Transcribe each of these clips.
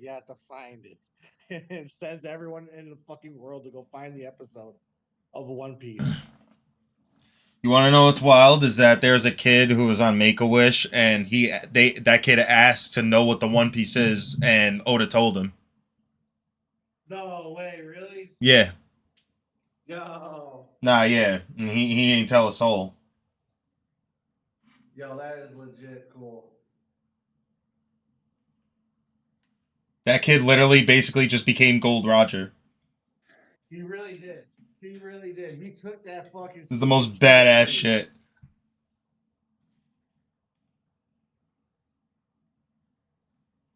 You have to find it. It sends everyone in the fucking world to go find the episode of One Piece. You want to know what's wild? Is that there's a kid who was on Make-A-Wish, and that kid asked to know what the One Piece is, and Oda told him. No way, really? Yeah. Yo. Nah, yeah. And he ain't tell a soul. Yo, that is legit cool. That kid literally basically just became Gold Roger. He really did. He really did. He took that fucking. This is the most badass shit.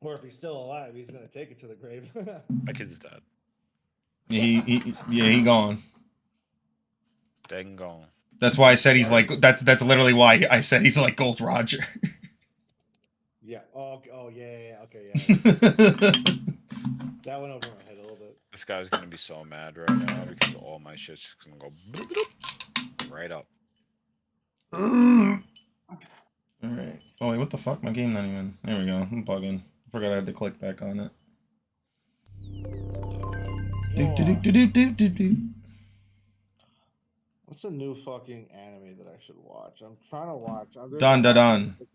Or if he's still alive, he's gonna take it to the grave. That kid's dead. He gone. Dead and gone. That's why I said he's like. That's literally why I said he's like Gold Roger. Yeah. Oh yeah. Okay. Yeah. That went over my head a little bit. This guy's gonna be so mad right now because all my shit's just gonna go bloop, bloop, right up. Alright. Oh wait, what the fuck? My game not even. There we go. I'm bugging. I forgot I had to click back on it. What's a new fucking anime that I should watch? I'm trying to watch. Dun.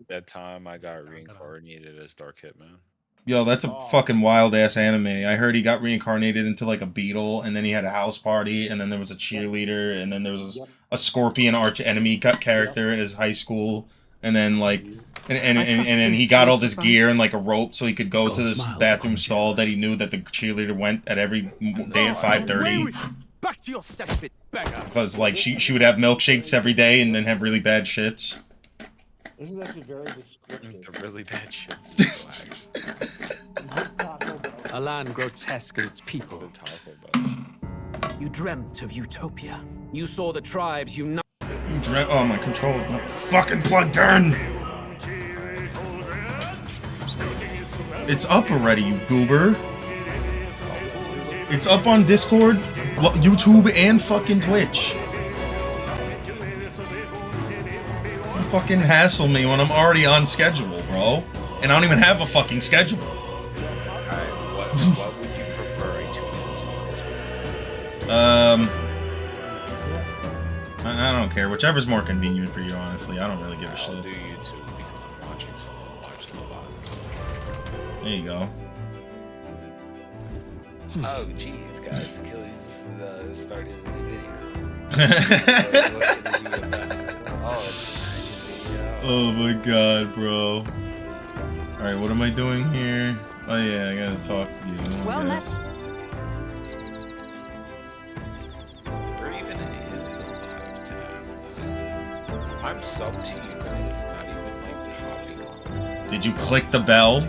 That time I got reincarnated as Dark Hitman. Yo, that's a fucking wild ass anime. I heard he got reincarnated into like a beetle, and then he had a house party, and then there was a cheerleader, and then there was a scorpion arch enemy character in his high school, and then like, and then he got all this gear and like a rope so he could go to this bathroom stall that he knew that the cheerleader went at every day at 5:30. Back to your cesspit, beggar. Because like she would have milkshakes every day and then have really bad shits. This is actually very descriptive. The really bad shit's A land grotesque in its people. You dreamt of utopia. You saw the tribes unite. You dreamt. Oh, my controller's not fucking plugged in. It's up already, you goober. It's up on Discord, YouTube, and fucking Twitch. You fucking hassle me when I'm already on schedule, bro. And I don't even have a fucking schedule. Alright, what would you prefer a 2 minutes? I don't care. Whichever's more convenient for you, honestly. I don't really give a shit. I'll do YouTube because I'm watching solo. Watch the live. There you go. Oh, jeez, guys. Achilles started the video. Oh my god, bro. Alright, what am I doing here? Oh yeah, I gotta talk to you. Well met. Where even is the live tab? I'm sub to you guys, not even like popping on. Did you click the bell?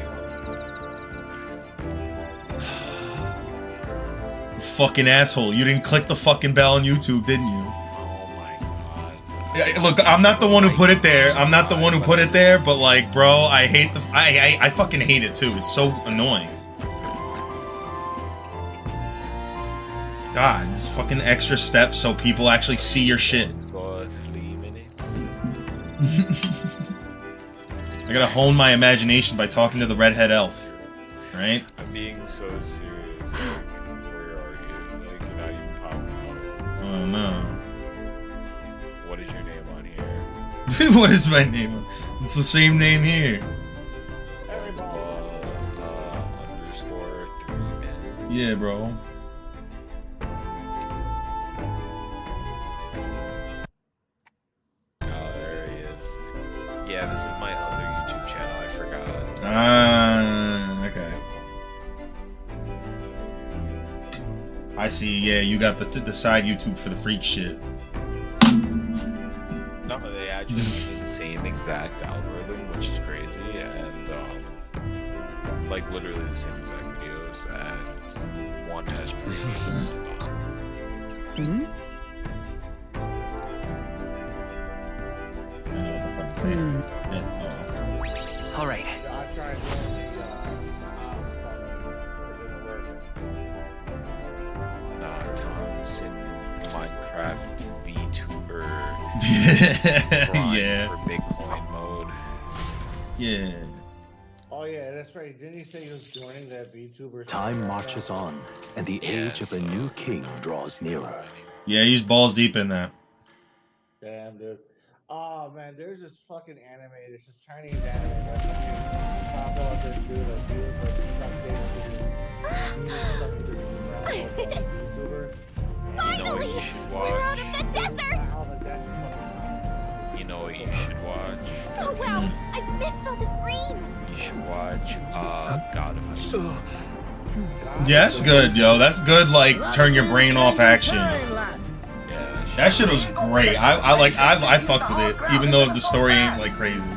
Fucking asshole. You didn't click the fucking bell on YouTube, didn't you? Oh my god. Look, I'm not the one who put it there. I'm not the one who put it there, but like, bro, I hate the I fucking hate it too. It's so annoying. God, this fucking extra steps so people actually see your shit. So 3 minutes. I gotta hone my imagination by talking to the redhead elf. Right? I'm being so serious. Like, where are you? Like, you're not even popping out. Oh no. What is your name on here? What is my name? It's the same name here. It's underscore 3 minutes. Yeah, bro. Oh, there he is. Yeah, this is my other YouTube channel. I forgot. Ah, okay. I see. Yeah, you got the side YouTube for the freak shit. No, they actually use the same exact algorithm, which is crazy, and like literally the same exact videos, and one has premium. Hmm? I don't know what the fuck to say. Yeah, oh. All right. I tried doing the summon, but it didn't work. Thompson, Minecraft VTuber, Yeah. for Bitcoin mode. Yeah. Oh yeah, that's right. Didn't he say he was joining that VTuber? Time marches on, and the age of a new king draws nearer. Yeah, he's balls deep in that. Damn, dude. Oh man, there's this fucking anime. There's this Chinese anime that fucking talk about this dude that he was like sucked into this VTuber. Finally, we're out of the desert. I was like, that's just fucking. You know what you should watch? Oh wow, I missed all this green. You should watch God of High School. Yeah, that's good, yo. That's good. Like turn your brain off action. Yeah, That shit was great. I fucked with it, even though the story ain't like crazy.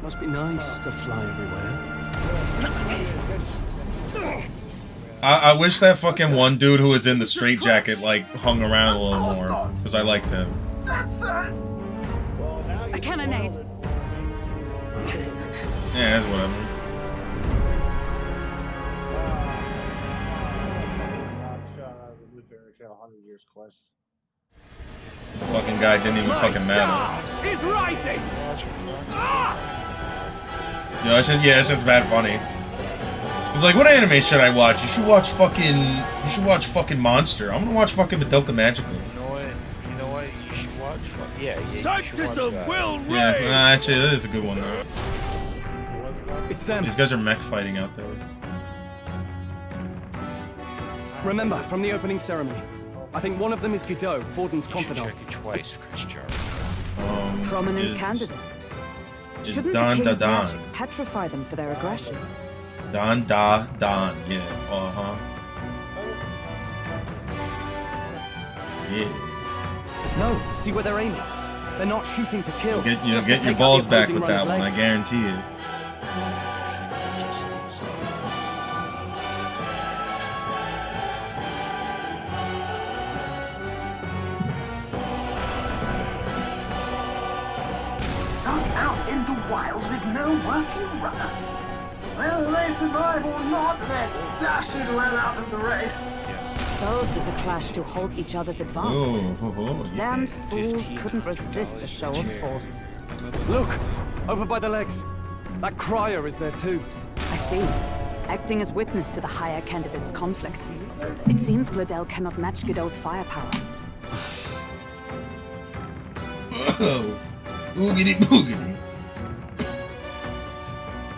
Must be nice to fly everywhere. I wish that fucking one dude who was in the straitjacket like hung around a little more, because I liked him. A cannonade. Yeah, that's whatever. Fucking guy didn't even fucking matter. Is rising. Yo, it's just bad funny. He's like, what anime should I watch? You should watch fucking Monster. I'm gonna watch fucking Madoka Magical. You know what? You should watch. Yeah, Sanctus of Will Reign. Yeah, actually, that is a good one though. It's them. These guys are mech fighting out there. Remember, from the opening ceremony, I think one of them is Guido, Forden's confidant. Check it twice, Chris Jarrett. Prominent candidates. Is Shouldn't Don the king's Da Don. magic petrify them for their aggression? Don Da Don, yeah. Yeah. No, see where they're aiming. They're not shooting to kill. Get just to your take out balls the back opposing with that runner's one, I legs. guarantee it. Out in the wilds with no working runner. Whether they survive or not, they're dashing well out of the race. So 'tis a clash to halt each other's advance. Yeah. Damn fools couldn't resist a show of force. Look, over by the legs. That crier is there too. I see. Acting as witness to the higher candidate's conflict. It seems Glodell cannot match Guido's firepower. Oh. Boogity boogity.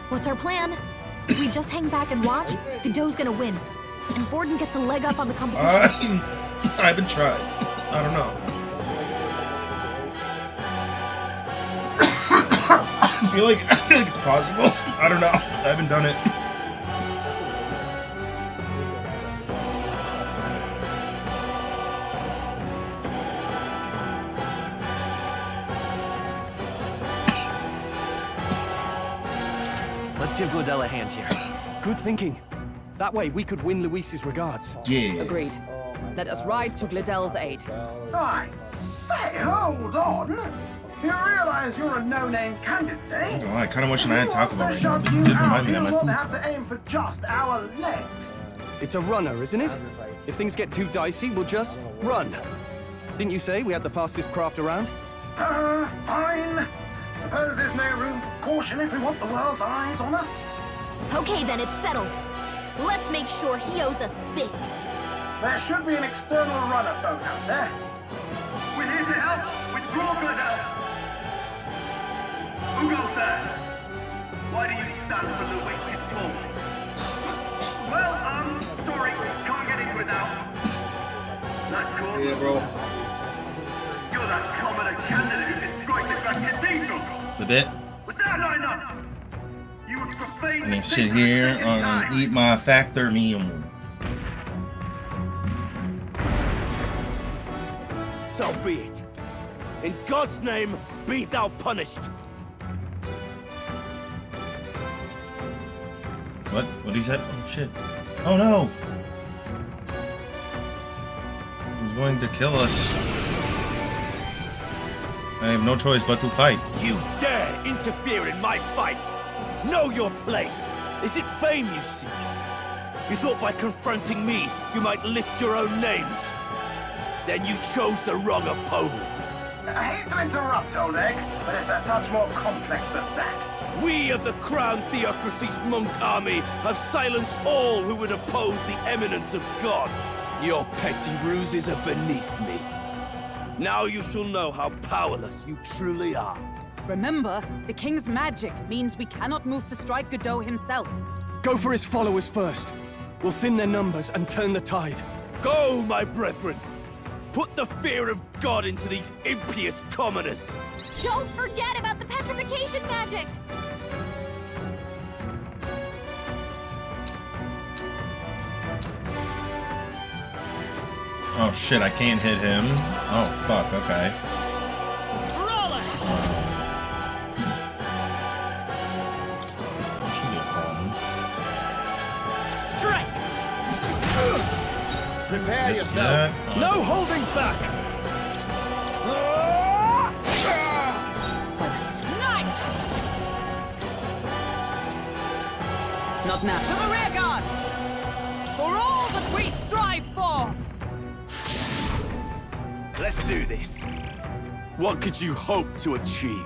What's our plan? If we just hang back and watch, Godot's gonna win. And Forden gets a leg up on the competition. I haven't tried. I don't know. I feel like it's possible. I don't know. I haven't done it. Let's give Glodell a hand here. Good thinking. That way we could win Luis's regards. Yeah. Agreed. Let us ride to Glodell's aid. I say, hold on. You realize you're a no-name candidate, eh? Oh, I kind of wish I hadn't talked about If right now. we It want did to remind me shove that you out, my you'll food. have to aim for just our legs. It's a runner, isn't it? If things get too dicey, we'll just run. Didn't you say we had the fastest craft around? Fine. Suppose there's no room for caution if we want the world's eyes on us. Okay then, it's settled. Let's make sure he owes us big. There should be an external runner phone out there. We're here to help. Withdraw, Glodell. Who goes there? Why do you stand for Luis's forces? Well, sorry, can't get into it now. That Gordon? Yeah, bro. You're that commoner candidate who destroyed the Grand Cathedral. The bit. Was that not enough? You would profane I'm the gonna sit sacred here second and time. eat my factor meal. So be it. In God's name, be thou punished. What? What he said? Oh shit. Oh no. He's going to kill us. I have no choice but to fight. You dare interfere in my fight? Know your place. Is it fame you seek? You thought by confronting me, you might lift your own names. Then you chose the wrong opponent. I hate to interrupt, Oleg, but it's a touch more complex than that. We of the Crown Theocracy's monk army have silenced all who would oppose the eminence of God. Your petty ruses are beneath me. Now you shall know how powerless you truly are. Remember, the king's magic means we cannot move to strike Godot himself. Go for his followers first. We'll thin their numbers and turn the tide. Go, my brethren! Put the fear of God into these impious commoners! Don't forget about the petrification magic! Oh shit, I can't hit him. Oh fuck, okay. That shouldn't be a problem. Strike! Prepare Missed yourself! that. No holding back! Nice! Not now. To the rear guard! For all that we strive for! Let's do this. What could you hope to achieve?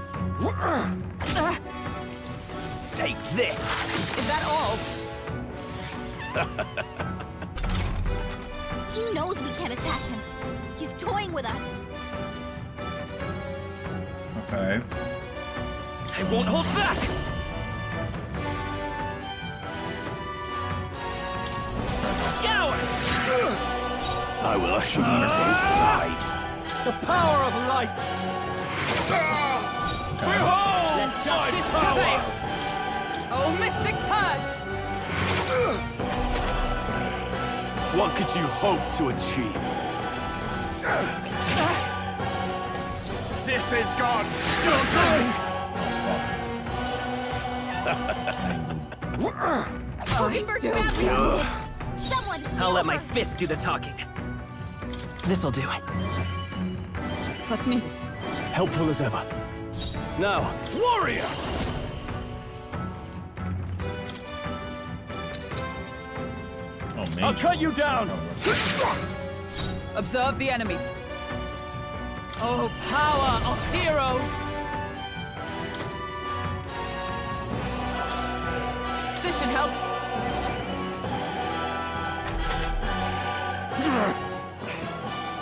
Take this! Is that all? He knows we can't attack him. He's toying with us. Okay. I won't hold back! Scour! I will usher you to his side. The power of light! Behold Let justice prevail! Oh, mystic purge! What could you hope to achieve? This is God! Hulkenberg grabbed him! Someone! I'll let my fist do the talking. This'll do it. Trust me. Helpful as ever. Now, warrior! Oh man. I'll cut you down! Observe the enemy. Oh, power of heroes! This should help.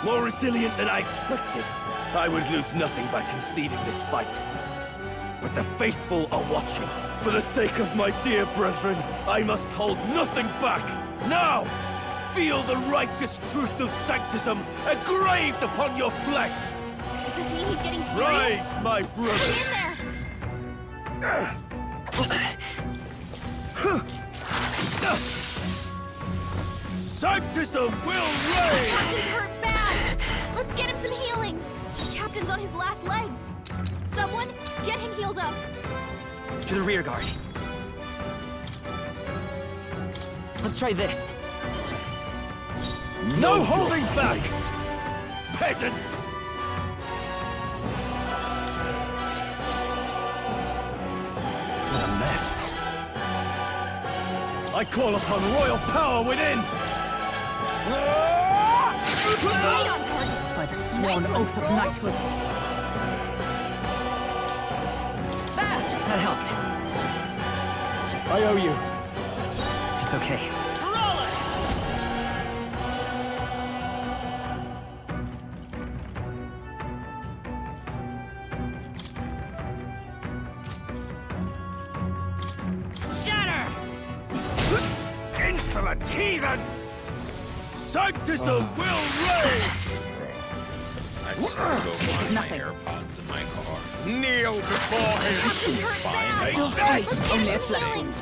More resilient than I expected. I would lose nothing by conceding this fight. But the faithful are watching. For the sake of my dear brethren, I must hold nothing back. Now, feel the righteous truth of sanctism engraved upon your flesh. Does this mean he's getting serious? Rise, my brothers. Sanctism will reign! Captain's hurt bad! Let's get him some healing! The captain's on his last legs! Someone, get him healed up! To the rear guard. Let's try this. No holding back! Peasants! What a mess. I call upon royal power within! Right on target! By the sworn Nice oath of roll. knighthood. That helped. I owe you. It's okay. Insolent heathens! Sanctism will reign! I just want to go find my Nothing. AirPods in my car. Kneel before him! Captain's hurt bad! Still fight. Let's Only get a him flesh healing! wound.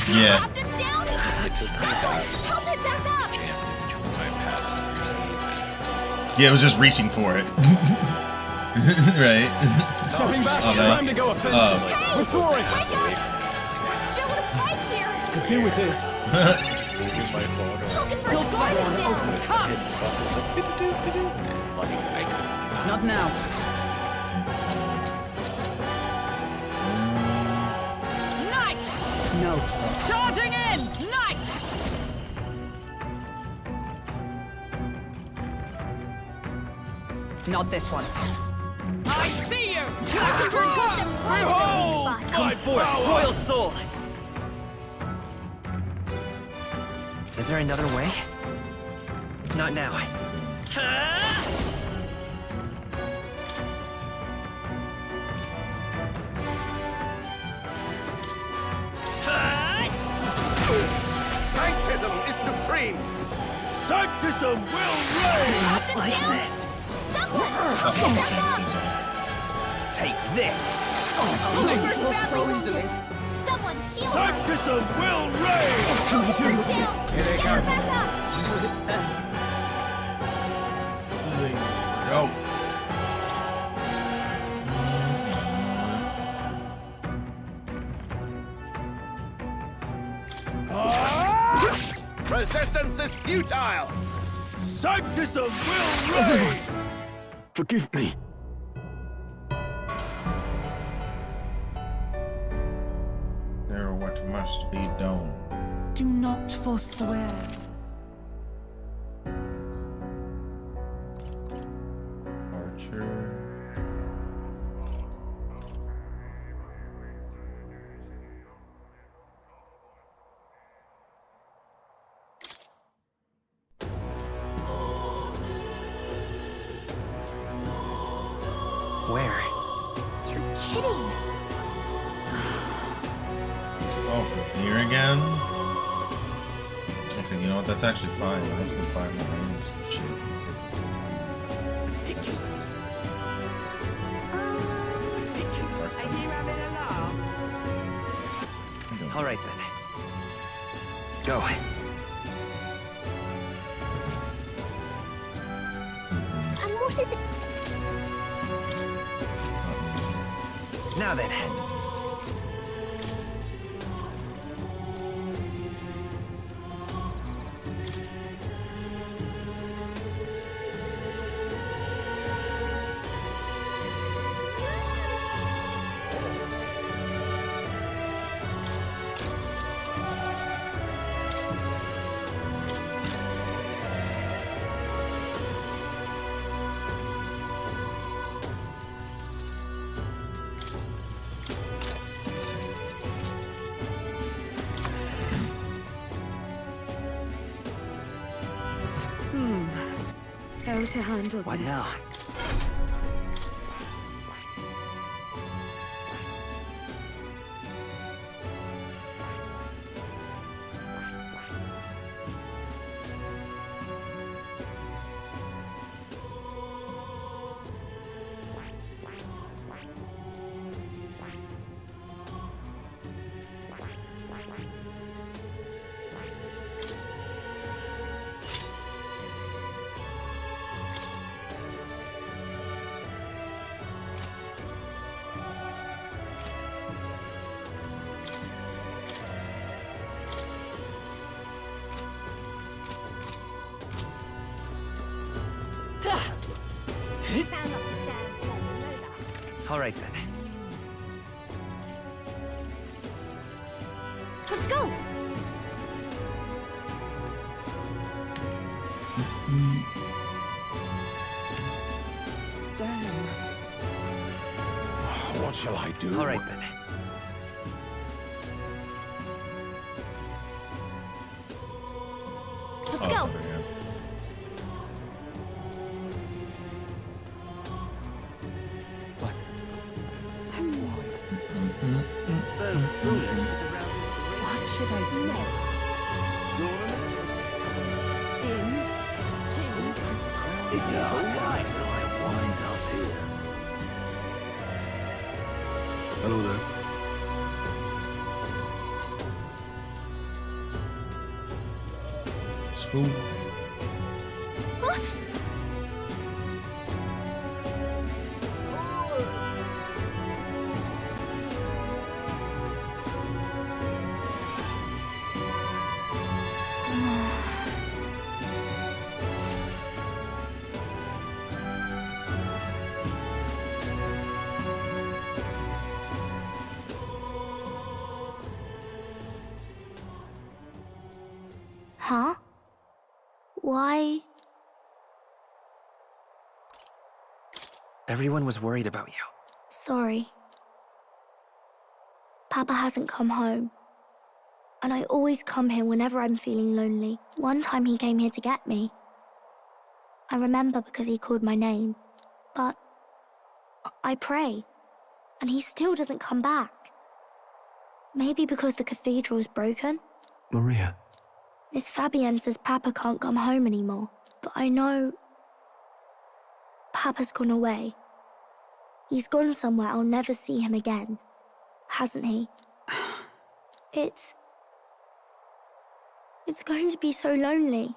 Yeah. Captain's down! It took me back, Help him back up! jammed in between my passenger seat. Yeah, it was just reaching for it. Right. Stepping back. Oh, no. Time to go offensive. Withdrawing. Wake up! We're still in a fight here! Could do with this. Hulkenberg's guard is down! Come! Like, I could Not now. Knight! No. Charging in! Knight! Not this one. I see you! Behold Come my forth, power! royal soul! Is there another way? Not now. Sanctism is supreme! Sanctism will reign! Not like this. Take this! So easily. Someone heal her. Sanctism will reign! Here they come. Back up. Yo. Resistance is futile! Sanctism will reign! Forgive me. There what must be done. Do not forswear. Archer. Where? You're kidding. Oh, from here again? Okay, you know what? That's actually fine. Let's go find the names and shit. Ridiculous. All right then. Go. And what is it? Now then. How to handle What this? now? Found up the damn plot, you know that. All right then. Let's go. Damn. What shall I do? All right then. Let's go. So foolish. What should I do? In. This is all right. I wind up here. Hello there. It's food. Huh? Why? Everyone was worried about you. Sorry. Papa hasn't come home. And I always come here whenever I'm feeling lonely. One time he came here to get me. I remember because he called my name. But I pray, and he still doesn't come back. Maybe because the cathedral's broken? Maria. Miss Fabienne says Papa can't come home anymore. But I know Papa's gone away. He's gone somewhere I'll never see him again. Hasn't he? It's going to be so lonely.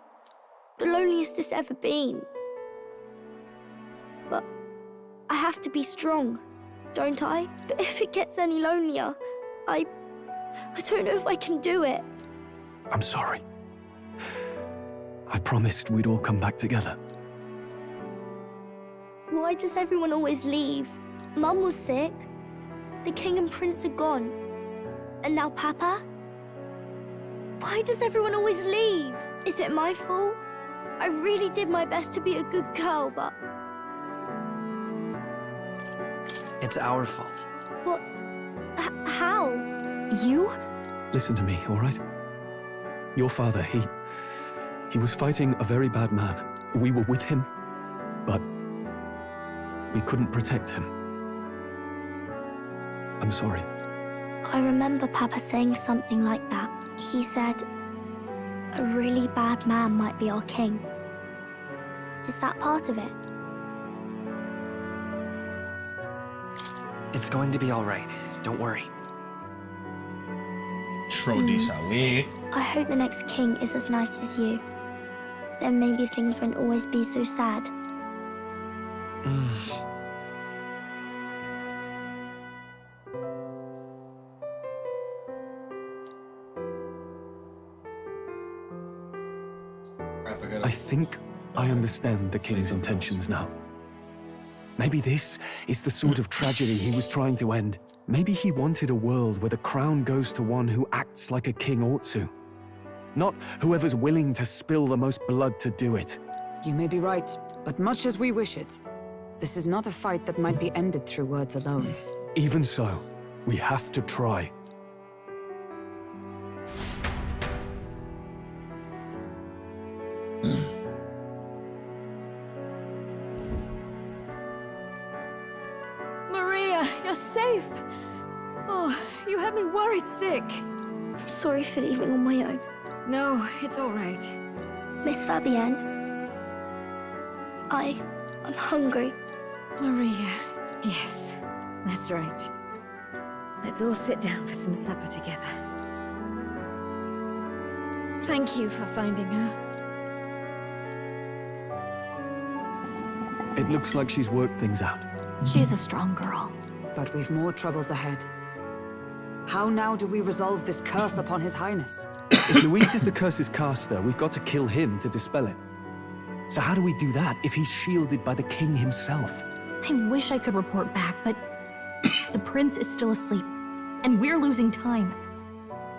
The loneliest it's ever been. But I have to be strong, don't I? But if it gets any lonelier, I don't know if I can do it. I'm sorry. I promised we'd all come back together. Why does everyone always leave? Mum was sick. The king and prince are gone. And now Papa? Why does everyone always leave? Is it my fault? I really did my best to be a good girl, but... It's our fault. What? How? You? Listen to me, all right? Your father, he was fighting a very bad man. We were with him, but we couldn't protect him. I'm sorry. I remember Papa saying something like that. He said, a really bad man might be our king. Is that part of it? It's going to be all right. Don't worry. I hope the next king is as nice as you. Then maybe things won't always be so sad. I think I understand the king's intentions now. Maybe this is the sort of tragedy he was trying to end. Maybe he wanted a world where the crown goes to one who acts like a king ought to. Not whoever's willing to spill the most blood to do it. You may be right, but much as we wish it, this is not a fight that might be ended through words alone. Even so, we have to try. Maria, you're safe. Oh, you had me worried sick. I'm sorry for leaving on my own. No, it's all right. Miss Fabienne, I'm hungry. Maria, yes, that's right. Let's all sit down for some supper together. Thank you for finding her. It looks like she's worked things out. She's a strong girl. But we've more troubles ahead. How now do we resolve this curse upon His Highness? If Luis is the curse's caster, we've got to kill him to dispel it. So how do we do that if he's shielded by the king himself? I wish I could report back, but the prince is still asleep, and we're losing time.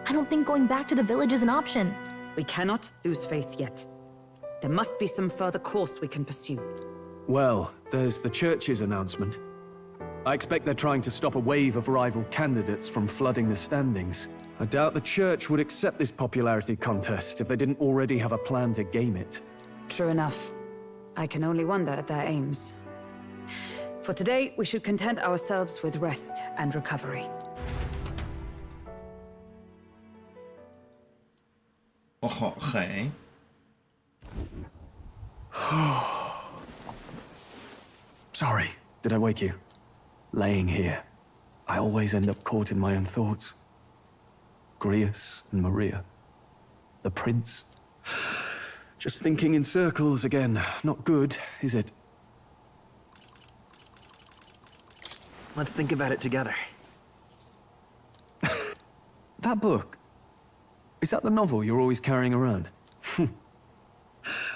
I don't think going back to the village is an option. We cannot lose faith yet. There must be some further course we can pursue. Well, there's the church's announcement. I expect they're trying to stop a wave of rival candidates from flooding the standings. I doubt the church would accept this popularity contest if they didn't already have a plan to game it. True enough. I can only wonder at their aims. For today, we should content ourselves with rest and recovery. Okay. Sorry, did I wake you? Laying here, I always end up caught in my own thoughts. Grius and Maria. The prince. Just thinking in circles again. Not good, is it? Let's think about it together. That book. Is that the novel you're always carrying around?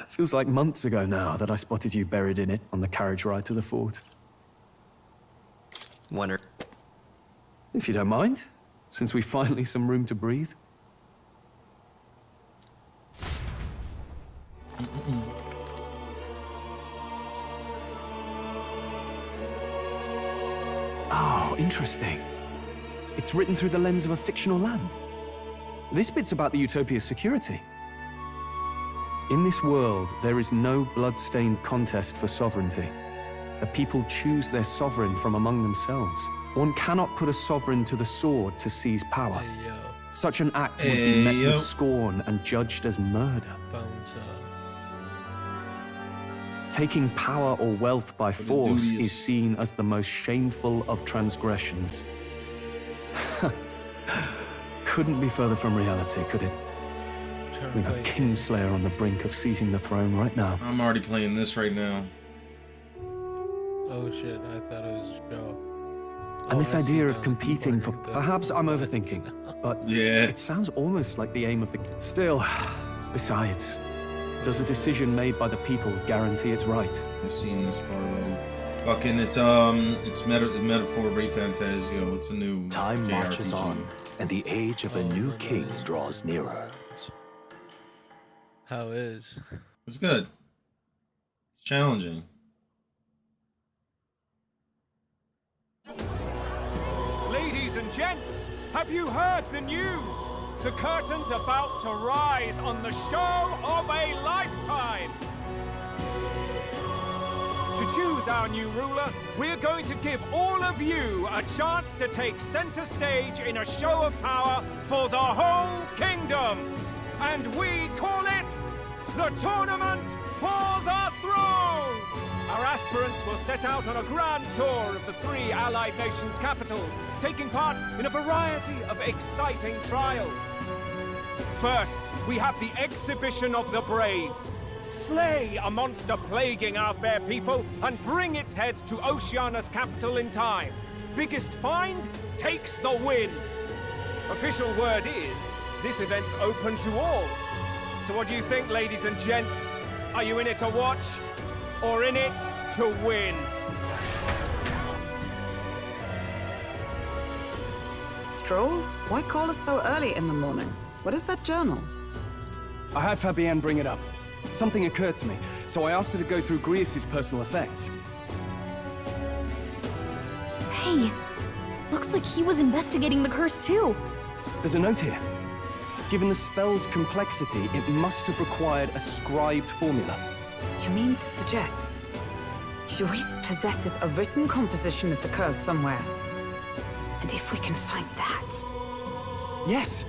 Feels like months ago now that I spotted you buried in it on the carriage ride to the fort. Wonder... If you don't mind, since we've finally some room to breathe. interesting. It's written through the lens of a fictional land. This bit's about the Utopia's security. In this world, there is no blood-stained contest for sovereignty. The people choose their sovereign from among themselves. One cannot put a sovereign to the sword to seize power. Such an act would be met with scorn and judged as murder. Taking power or wealth by force is seen as the most shameful of transgressions. Couldn't be further from reality, could it? With a Kingslayer on the brink of seizing the throne right now. I'm already playing this right now. Oh shit, I thought it was a show. And this idea of competing for... Perhaps I'm overthinking, but it sounds almost like the aim of the... Still, besides, does a decision made by the people guarantee it's right? I've seen this part already. Fucking, it's metaphor Refantazio. It's a new Time JRPG. marches on, and the age of a new king draws nearer. How is? It's good. It's challenging. Ladies and gents, have you heard the news? The curtain's about to rise on the show of a lifetime! To choose our new ruler, we're going to give all of you a chance to take center stage in a show of power for the whole kingdom! And we call it the Tournament for the Throne! Our aspirants will set out on a grand tour of the 3 allied nations' capitals, taking part in a variety of exciting trials. First, we have the Exhibition of the Brave. Slay a monster plaguing our fair people and bring its head to Oceania's capital in time. Biggest find takes the win. Official word is, this event's open to all. So what do you think, ladies and gents? Are you in it to watch? Or in it to win? Stroll? Why call us so early in the morning? What is that journal? I had Fabienne bring it up. Something occurred to me, so I asked her to go through Grius' personal effects. Hey, looks like he was investigating the curse too. There's a note here. Given the spell's complexity, it must have required a scribed formula. You mean to suggest Luis possesses a written composition of the curse somewhere? And if we can find that... Yes!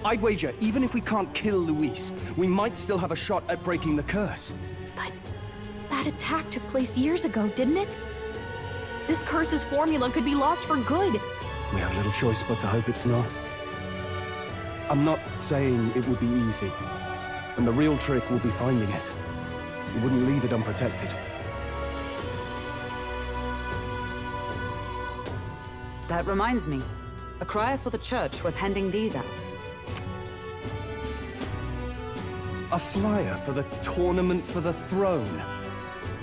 I'd wager, even if we can't kill Luis, we might still have a shot at breaking the curse. But that attack took place years ago, didn't it? This curse's formula could be lost for good. We have little choice but to hope it's not. I'm not saying it would be easy. And the real trick will be finding it. We wouldn't leave it unprotected. That reminds me. A crier for the church was handing these out. A flyer for the Tournament for the Throne.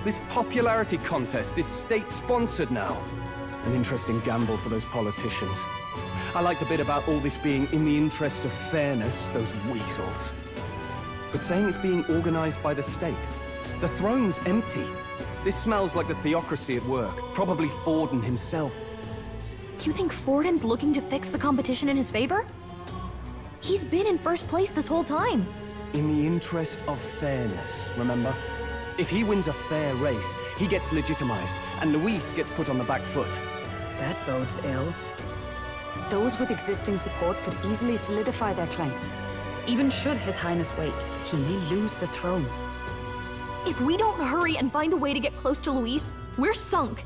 This popularity contest is state-sponsored now. An interesting gamble for those politicians. I like the bit about all this being in the interest of fairness, those weasels. But saying it's being organized by the state. The throne's empty. This smells like the theocracy at work. Probably Forden himself. You think Forden's looking to fix the competition in his favor? He's been in first place this whole time. In the interest of fairness, remember? If he wins a fair race, he gets legitimized, and Luis gets put on the back foot. That bodes ill. Those with existing support could easily solidify their claim. Even should His Highness wake, he may lose the throne. If we don't hurry and find a way to get close to Luis, we're sunk.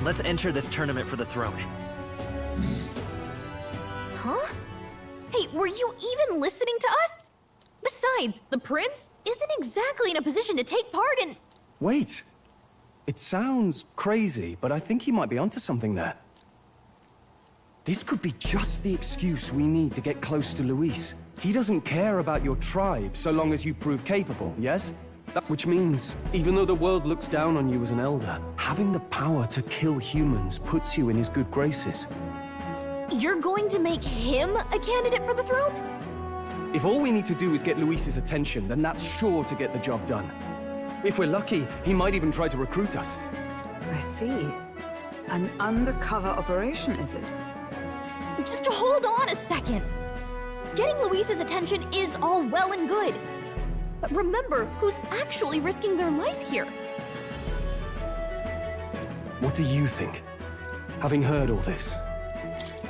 Let's enter this tournament for the throne. Huh? Hey, were you even listening to us? Besides, the prince isn't exactly in a position to take part in... Wait. It sounds crazy, but I think he might be onto something there. This could be just the excuse we need to get close to Luis. He doesn't care about your tribe so long as you prove capable, yes? Which means, even though the world looks down on you as an elder, having the power to kill humans puts you in his good graces. You're going to make him a candidate for the throne? If all we need to do is get Luis's attention, then that's sure to get the job done. If we're lucky, he might even try to recruit us. I see. An undercover operation, is it? Just hold on a second. Getting Luis's attention is all well and good. But remember who's actually risking their life here. What do you think? Having heard all this?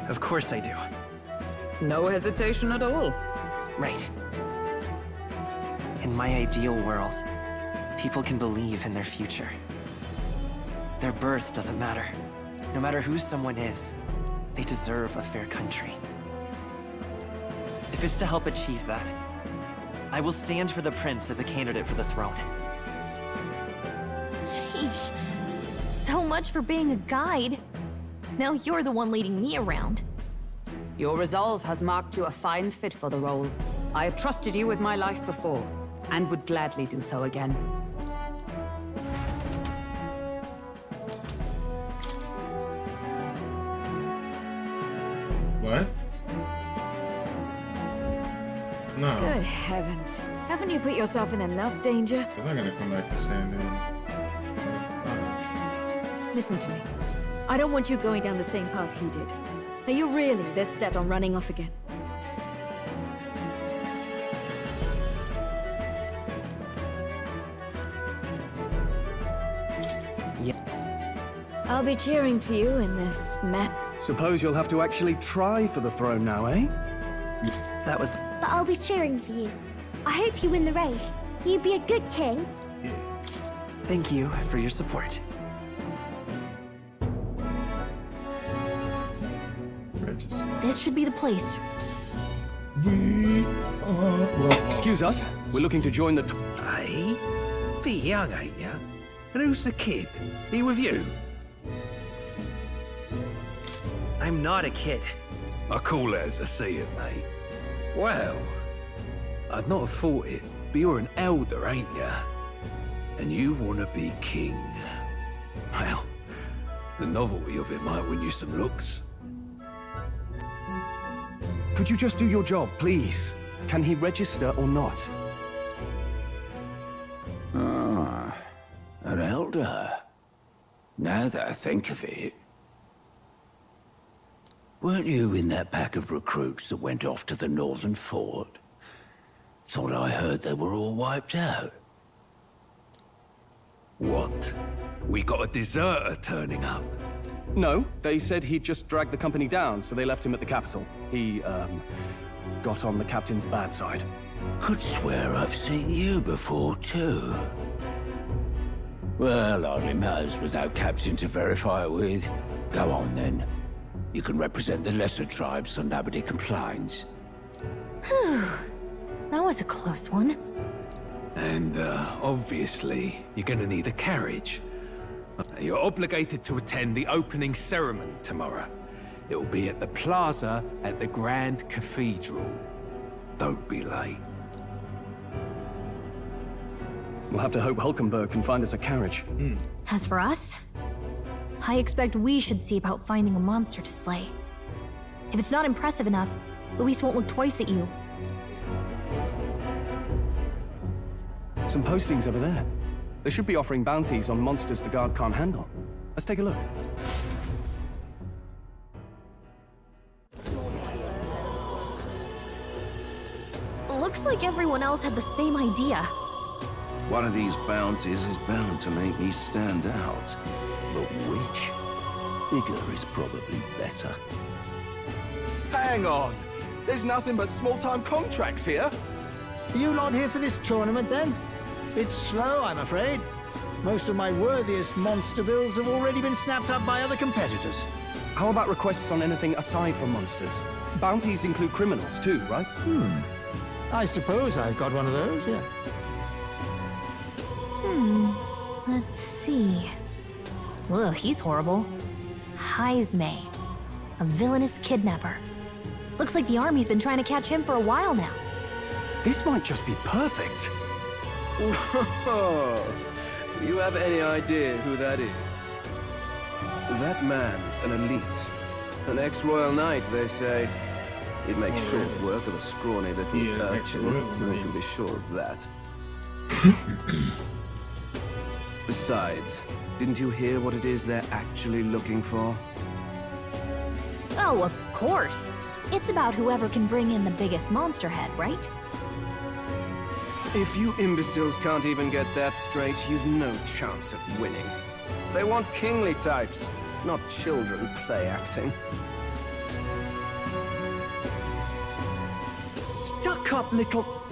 Of course I do. No hesitation at all. Right. In my ideal world, people can believe in their future. Their birth doesn't matter. No matter who someone is, they deserve a fair country. If it's to help achieve that, I will stand for the prince as a candidate for the throne. Sheesh. So much for being a guide. Now you're the one leading me around. Your resolve has marked you a fine fit for the role. I have trusted you with my life before, and would gladly do so again. What? No. Good heavens. Haven't you put yourself in enough danger? I'm not gonna come back to stand in. Listen to me. I don't want you going down the same path he did. Are you really this set on running off again? I'll be cheering for you in this mess. Suppose you'll have to actually try for the throne now, eh? That was... But I'll be cheering for you. I hope you win the race. You'd be a good king. Thank you for your support. This should be the place. Excuse us. We're looking to join the... Aye? Bit young, ain't ya? And who's the kid? He with you? I'm not a kid. I call it as I see it, mate. Well, I'd not have thought it, but you're an elder, ain't ya? And you want to be king. Well, the novelty of it might win you some looks. Could you just do your job, please? Can he register or not? Ah, an elder. Now that I think of it. Weren't you in that pack of recruits that went off to the northern fort? Thought I heard they were all wiped out. What? We got a deserter turning up? No, they said he'd just dragged the company down, so they left him at the capital. He, got on the captain's bad side. Could swear I've seen you before, too. Well, hardly matters with no captain to verify it with. Go on, then. You can represent the lesser tribes so nobody complains. Whew. That was a close one. And, obviously, you're gonna need a carriage. You're obligated to attend the opening ceremony tomorrow. It'll be at the plaza at the Grand Cathedral. Don't be late. We'll have to hope Hulkenberg can find us a carriage. As for us, I expect we should see about finding a monster to slay. If it's not impressive enough, Luis won't look twice at you. Some postings over there. They should be offering bounties on monsters the guard can't handle. Let's take a look. Looks like everyone else had the same idea. One of these bounties is bound to make me stand out. But which? Bigger is probably better. Hang on! There's nothing but small-time contracts here. Are you lot here for this tournament, then? Bit slow, I'm afraid. Most of my worthiest monster bills have already been snapped up by other competitors. How about requests on anything aside from monsters? Bounties include criminals too, right? I suppose I've got one of those, yeah. Let's see. Ugh, he's horrible. Heisme. A villainous kidnapper. Looks like the army's been trying to catch him for a while now. This might just be perfect. Whoa! Do you have any idea who that is? That man's an elite. An ex-royal knight, they say. He'd make short work of a scrawny little urchin. I can be sure of that. Besides, didn't you hear what it is they're actually looking for? Oh, of course. It's about whoever can bring in the biggest monster head, right? If you imbeciles can't even get that straight, you've no chance of winning. They want kingly types, not children play acting. Stuck-up little...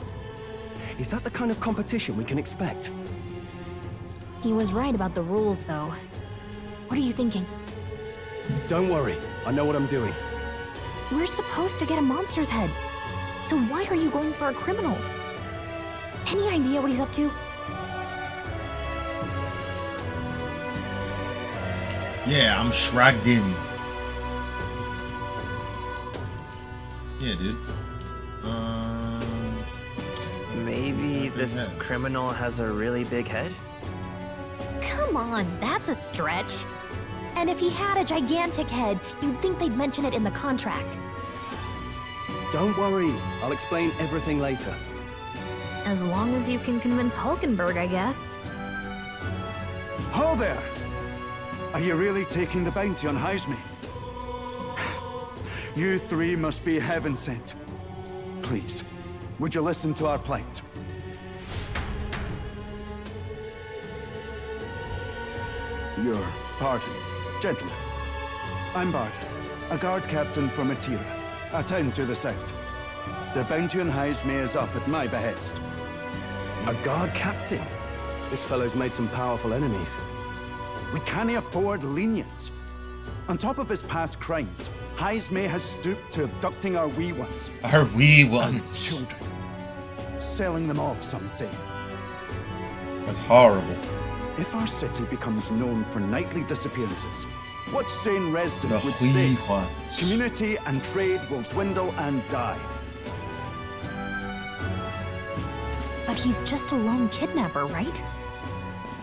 Is that the kind of competition we can expect? He was right about the rules, though. What are you thinking? Don't worry, I know what I'm doing. We're supposed to get a monster's head. So why are you going for a criminal? Any idea what he's up to? Yeah, I'm shragged in. Yeah, dude. Maybe this criminal has a really big head? Come on, that's a stretch. And if he had a gigantic head, you'd think they'd mention it in the contract. Don't worry, I'll explain everything later. As long as you can convince Hulkenberg, I guess. Ho there! Are you really taking the bounty on Haisme? You three must be heaven sent. Please, would you listen to our plight? Your pardon, gentlemen. I'm Barton, a guard captain from Atira, a town to the south. The bounty on Haisme is up at my behest. A guard captain? This fellow's made some powerful enemies. We can't afford lenience. On top of his past crimes, Haisme has stooped to abducting our wee ones. Our wee ones. Children. Selling them off, some say. That's horrible. If our city becomes known for nightly disappearances, what sane resident The would wee stay? ones. Community and trade will dwindle and die. But he's just a lone kidnapper, right?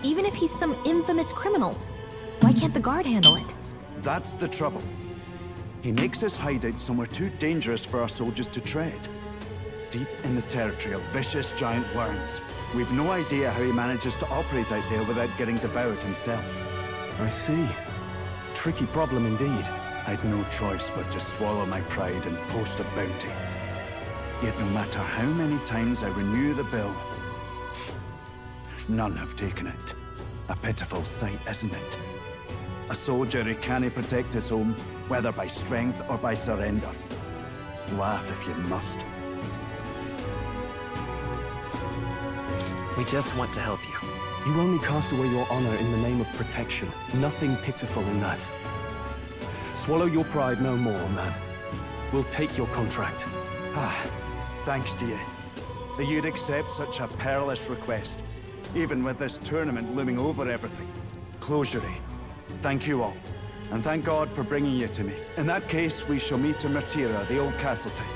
Even if he's some infamous criminal, why can't the guard handle it? That's the trouble. He makes his hideout somewhere too dangerous for our soldiers to tread. Deep in the territory of vicious giant worms. We've no idea how he manages to operate out there without getting devoured himself. I see. Tricky problem indeed. I'd no choice but to swallow my pride and post a bounty. Yet no matter how many times I renew the bill, none have taken it. A pitiful sight, isn't it? A soldier who can't protect his home, whether by strength or by surrender. Laugh if you must. We just want to help you. You only cast away your honor in the name of protection. Nothing pitiful in that. Swallow your pride no more, man. We'll take your contract. Thanks to you. That you'd accept such a perilous request, even with this tournament looming over everything. Closure. Thank you all. And thank God for bringing you to me. In that case, we shall meet in Martira, the old castle town.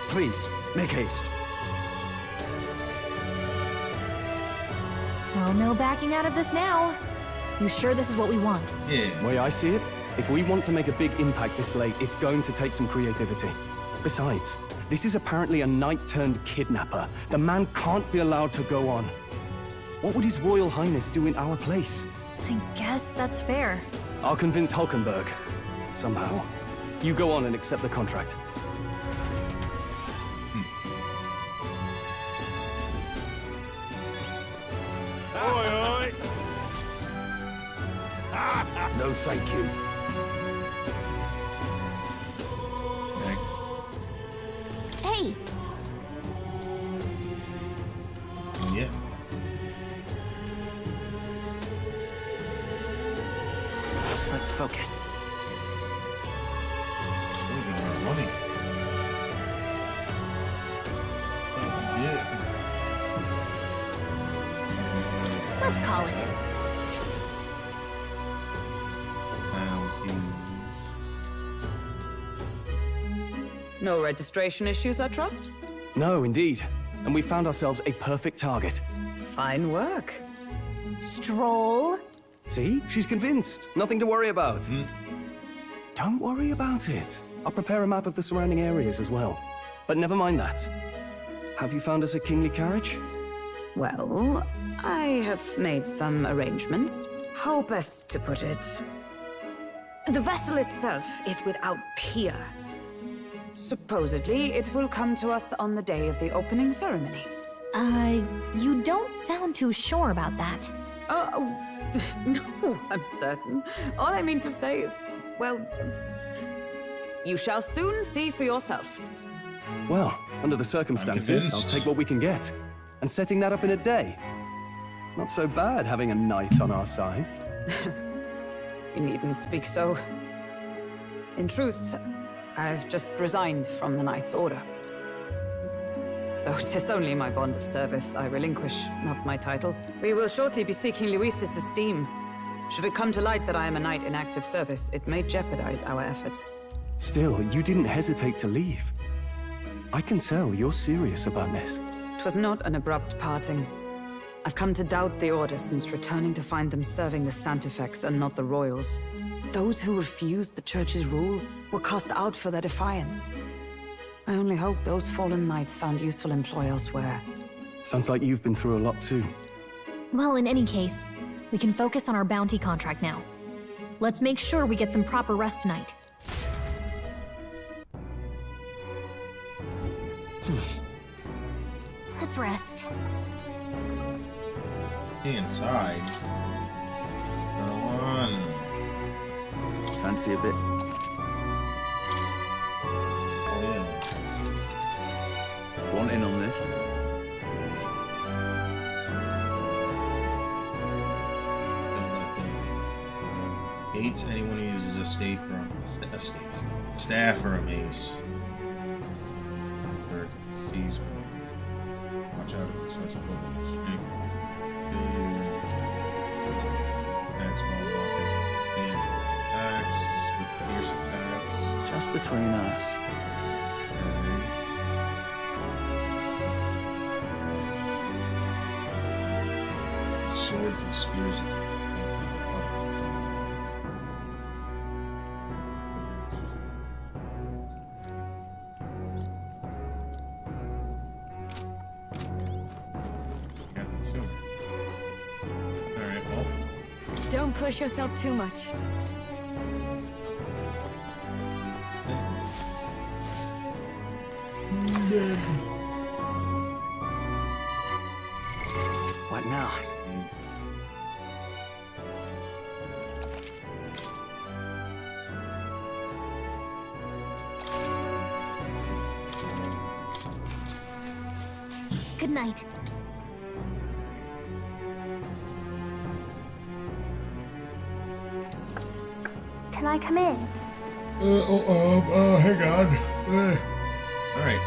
Please, make haste. Well, no backing out of this now. You sure this is what we want? Yeah. Way I see it, if we want to make a big impact this late, it's going to take some creativity. Besides, this is apparently a knight-turned-kidnapper. The man can't be allowed to go on. What would His Royal Highness do in our place? I guess that's fair. I'll convince Hulkenberg. Somehow. You go on and accept the contract. Oi, oi! No, thank you. Hey! Yeah. Let's focus. Money. Let's call it. No registration issues, I trust? No, indeed. And we found ourselves a perfect target. Fine work. Stroll. See? She's convinced. Nothing to worry about. Don't worry about it. I'll prepare a map of the surrounding areas as well. But never mind that. Have you found us a kingly carriage? Well, I have made some arrangements. How best to put it? The vessel itself is without peer. Supposedly, it will come to us on the day of the opening ceremony. You don't sound too sure about that. No, I'm certain. All I mean to say is, well, you shall soon see for yourself. Well, under the circumstances, I'll take what we can get. And setting that up in a day. Not so bad having a knight on our side. You needn't speak so. In truth, I've just resigned from the Knight's Order. Though 'tis only my bond of service I relinquish, not my title. We will shortly be seeking Luis's esteem. Should it come to light that I am a knight in active service, it may jeopardize our efforts. Still, you didn't hesitate to leave. I can tell you're serious about this. 'Twas not an abrupt parting. I've come to doubt the Order since returning to find them serving the Santifex and not the Royals. Those who refused the Church's rule were cast out for their defiance. I only hope those fallen knights found useful employ elsewhere. Sounds like you've been through a lot too. Well, in any case, we can focus on our bounty contract now. Let's make sure we get some proper rest tonight. Let's rest. Stay inside. Go on. Fancy a bit? Want in on this? Hates anyone who uses a staff or a mace. Berserk sees one. Watch out if it starts building strength. Attacks while walking. Stands attacks. Swift pierce attacks. Just between us. Swords and spears. Alright, well. Don't push yourself too much. What now? Good night. Can I come in? Hang on. Alright.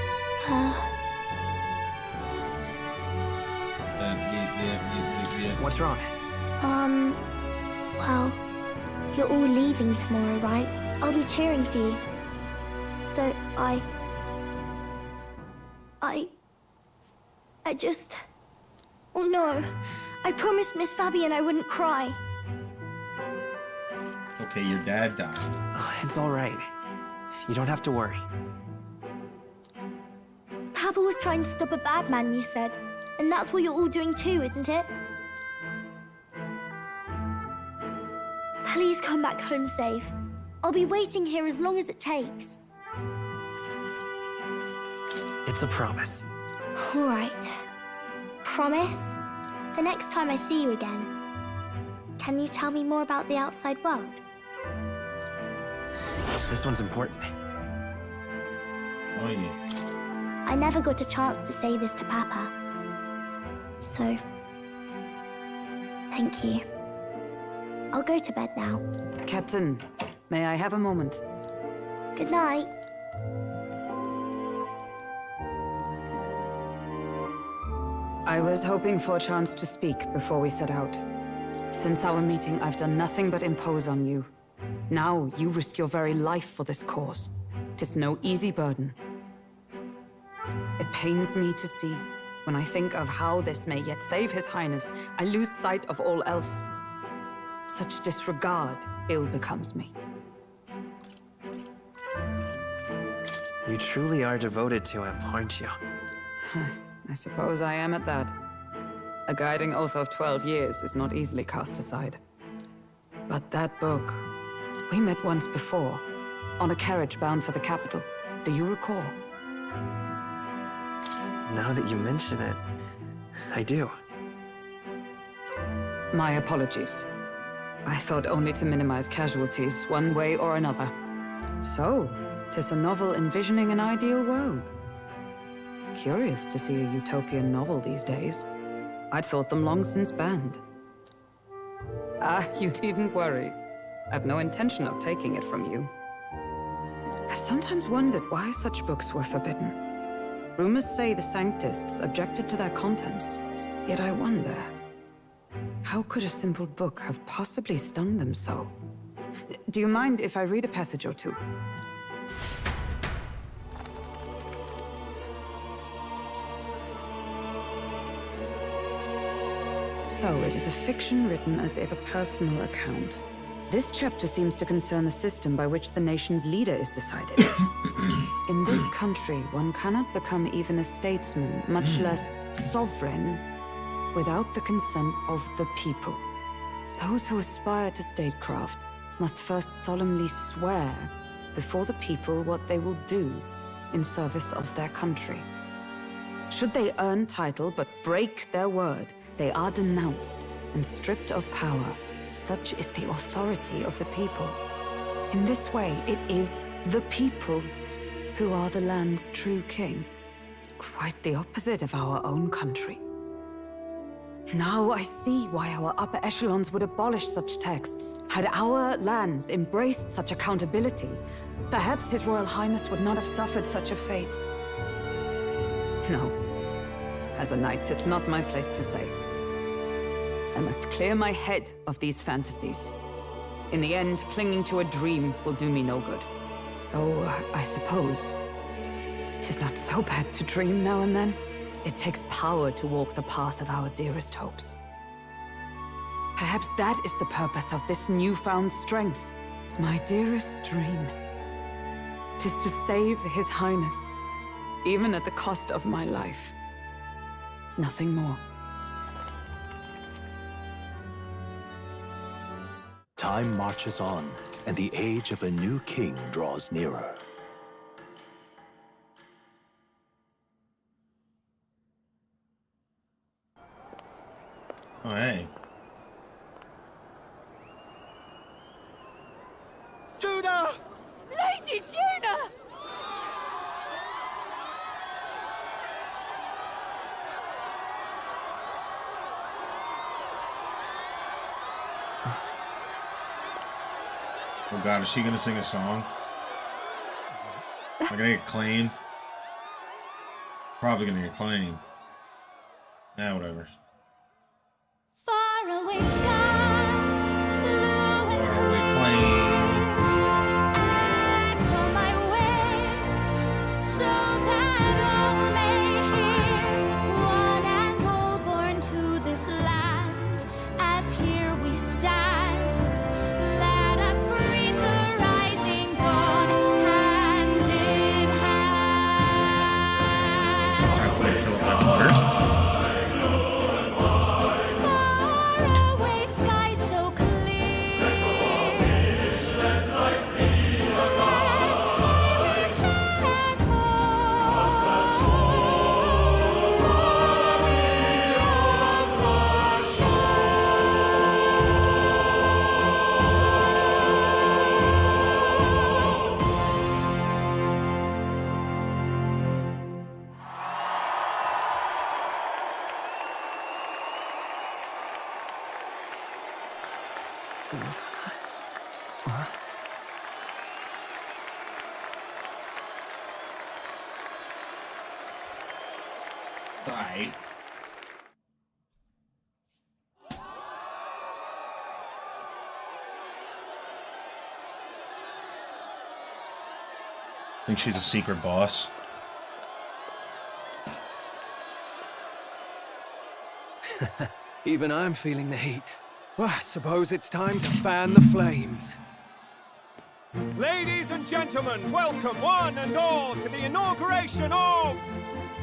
What's wrong? Well, you're all leaving tomorrow, right? I'll be cheering for you. So I just... Oh no. I promised Miss Fabian I wouldn't cry. Okay, your dad died. Oh, it's all right. You don't have to worry. Papa was trying to stop a bad man, you said. And that's what you're all doing too, isn't it? Please come back home safe. I'll be waiting here as long as it takes. It's a promise. All right. Promise? The next time I see you again, can you tell me more about the outside world? This one's important. Oh, yeah. I never got a chance to say this to Papa. So, thank you. I'll go to bed now. Captain, may I have a moment? Good night. I was hoping for a chance to speak before we set out. Since our meeting, I've done nothing but impose on you. Now, you risk your very life for this cause. 'Tis no easy burden. It pains me to see. When I think of how this may yet save His Highness, I lose sight of all else. Such disregard ill becomes me. You truly are devoted to him, aren't you? I suppose I am at that. A guiding oath of 12 years is not easily cast aside. But that book... We met once before, on a carriage bound for the capital. Do you recall? Now that you mention it, I do. My apologies. I thought only to minimize casualties, one way or another. So, 'tis a novel envisioning an ideal world. Curious to see a utopian novel these days. I'd thought them long since banned. Ah, you needn't worry. I've no intention of taking it from you. I've sometimes wondered why such books were forbidden. Rumors say the Sanctists objected to their contents. Yet I wonder, how could a simple book have possibly stung them so? Do you mind if I read a passage or two? So, it is a fiction written as if a personal account. This chapter seems to concern the system by which the nation's leader is decided. In this country, one cannot become even a statesman, much less sovereign, without the consent of the people. Those who aspire to statecraft must first solemnly swear before the people what they will do in service of their country. Should they earn title but break their word, they are denounced and stripped of power. Such is the authority of the people. In this way, it is the people who are the land's true king. Quite the opposite of our own country. Now I see why our upper echelons would abolish such texts. Had our lands embraced such accountability, perhaps His Royal Highness would not have suffered such a fate. No. As a knight, it's not my place to say. I must clear my head of these fantasies. In the end, clinging to a dream will do me no good. Oh, I suppose 'tis not so bad to dream now and then. It takes power to walk the path of our dearest hopes. Perhaps that is the purpose of this newfound strength. My dearest dream. 'Tis to save His Highness, even at the cost of my life. Nothing more. Time marches on, and the age of a new king draws nearer. Oh, hey. Judah! Lady Judah! Oh god, is she gonna sing a song? Am I gonna get claimed? Probably gonna get claimed. Nah, whatever. Far away sky, blue and Faraway claim. echo my wish, so that all may hear. One and all born to this land, as here we stand. Let us greet the rising dawn, hand in hand. Time for me to fill up my water. Faraway sky so clear. Let my wish echo far beyond the shore. Right. Think she's a secret boss. Even I'm feeling the heat. Well, I suppose it's time to fan the flames. Ladies and gentlemen, welcome one and all to the inauguration of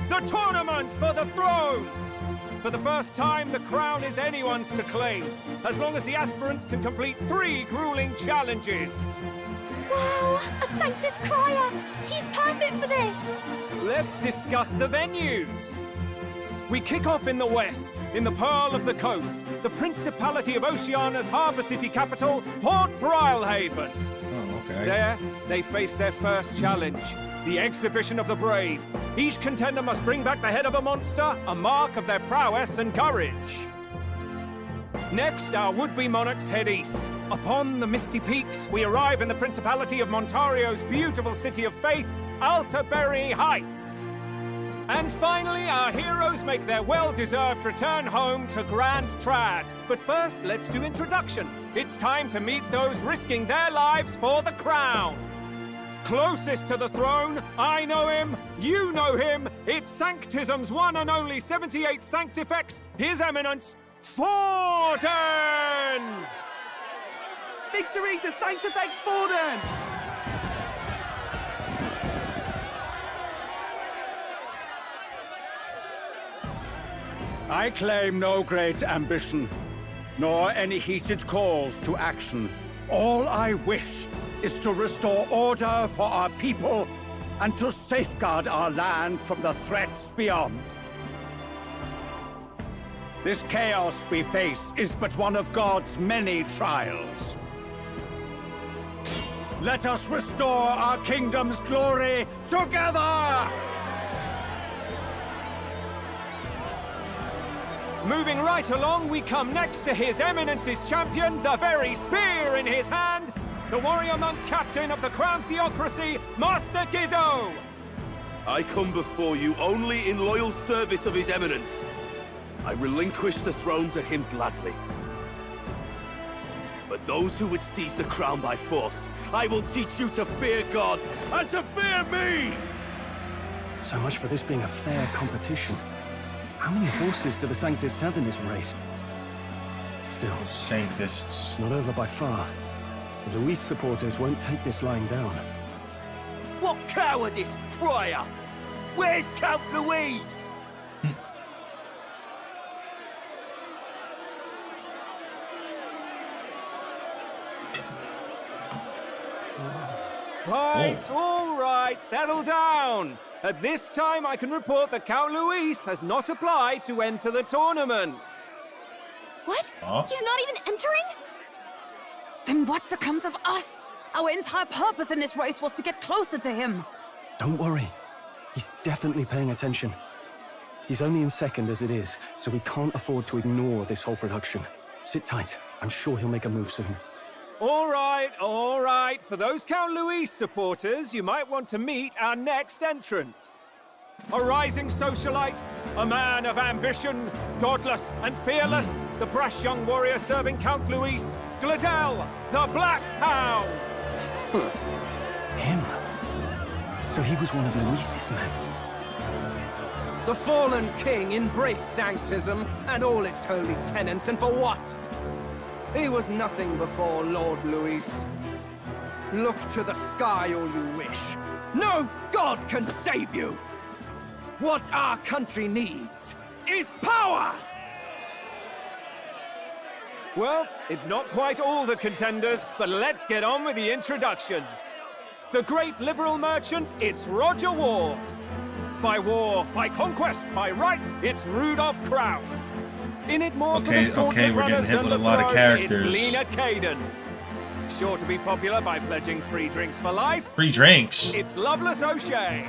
the Tournament for the Throne! For the first time, the crown is anyone's to claim, as long as the aspirants can complete 3 grueling challenges. Wow, a Sanctus Crier! He's perfect for this! Let's discuss the venues. We kick off in the west, in the Pearl of the Coast, the Principality of Oceania's harbour city capital, Port Brilehaven. Oh, okay. There, they face their first challenge, the Exhibition of the Brave. Each contender must bring back the head of a monster, a mark of their prowess and courage. Next, our would-be monarchs head east. Upon the misty peaks, we arrive in the Principality of Montario's beautiful city of faith, Altaberry Heights. And finally, our heroes make their well-deserved return home to Grand Trad. But first, let's do introductions. It's time to meet those risking their lives for the crown. Closest to the throne, I know him, you know him. It's Sanctism's one and only 78th Sanctifex, His Eminence, Forden! Victory to Sanctifex Forden! I claim no great ambition, nor any heated calls to action. All I wish is to restore order for our people and to safeguard our land from the threats beyond. This chaos we face is but one of God's many trials. Let us restore our kingdom's glory together! Moving right along, we come next to His Eminence's champion, the very spear in his hand, the warrior monk captain of the Crown Theocracy, Master Giddo! I come before you only in loyal service of His Eminence. I relinquish the throne to him gladly. But those who would seize the crown by force, I will teach you to fear God and to fear me! So much for this being a fair competition. How many horses do the Sanctists have in this race? Still, Sanctists. Not over by far. The Luis supporters won't take this lying down. What cowardice, Crier! Where's Count Louise? Right, all right, settle down. At this time, I can report that Count Luis has not applied to enter the tournament. What? Huh? He's not even entering? Then what becomes of us? Our entire purpose in this race was to get closer to him. Don't worry. He's definitely paying attention. He's only in second as it is, so we can't afford to ignore this whole production. Sit tight. I'm sure he'll make a move soon. All right, all right. For those Count Luis supporters, you might want to meet our next entrant. A rising socialite, a man of ambition, godless and fearless, the brash young warrior serving Count Luis, Gladel, the Black Hound. Him? So he was one of Luis's men. The fallen king embraced Sanctism and all its holy tenets, and for what? He was nothing before Lord Luis. Look to the sky all you wish. No god can save you! What our country needs is power! Well, it's not quite all the contenders, but let's get on with the introductions. The great liberal merchant, it's Roger Ward. By war, by conquest, by right, it's Rudolph Kraus. In it more for the gauntlet we're getting runners hit than with a the lot of throne, characters. it's Lena Kaden. Sure to be popular by pledging free drinks for life. Free drinks. It's Loveless O'Shea.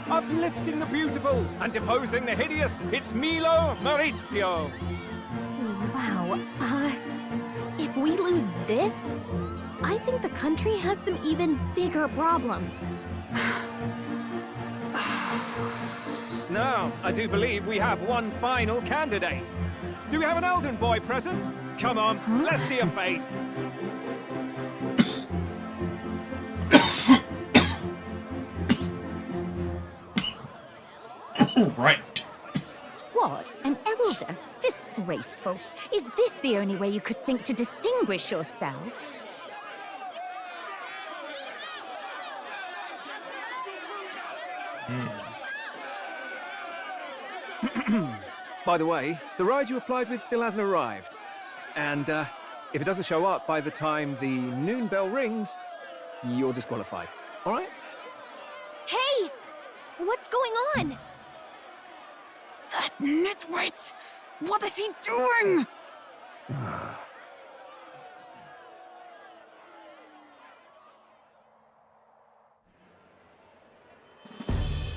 Uplifting the beautiful and deposing the hideous, it's Milo Maurizio. Wow. If we lose this, I think the country has some even bigger problems. Now, I do believe we have one final candidate. Do we have an Elden boy present? Come on, let's see a face. Right. What? An elder? Disgraceful. Is this the only way you could think to distinguish yourself? By the way, the ride you applied with still hasn't arrived. And, if it doesn't show up by the time the noon bell rings, you're disqualified. All right? Hey! What's going on? That nitwit! What is he doing?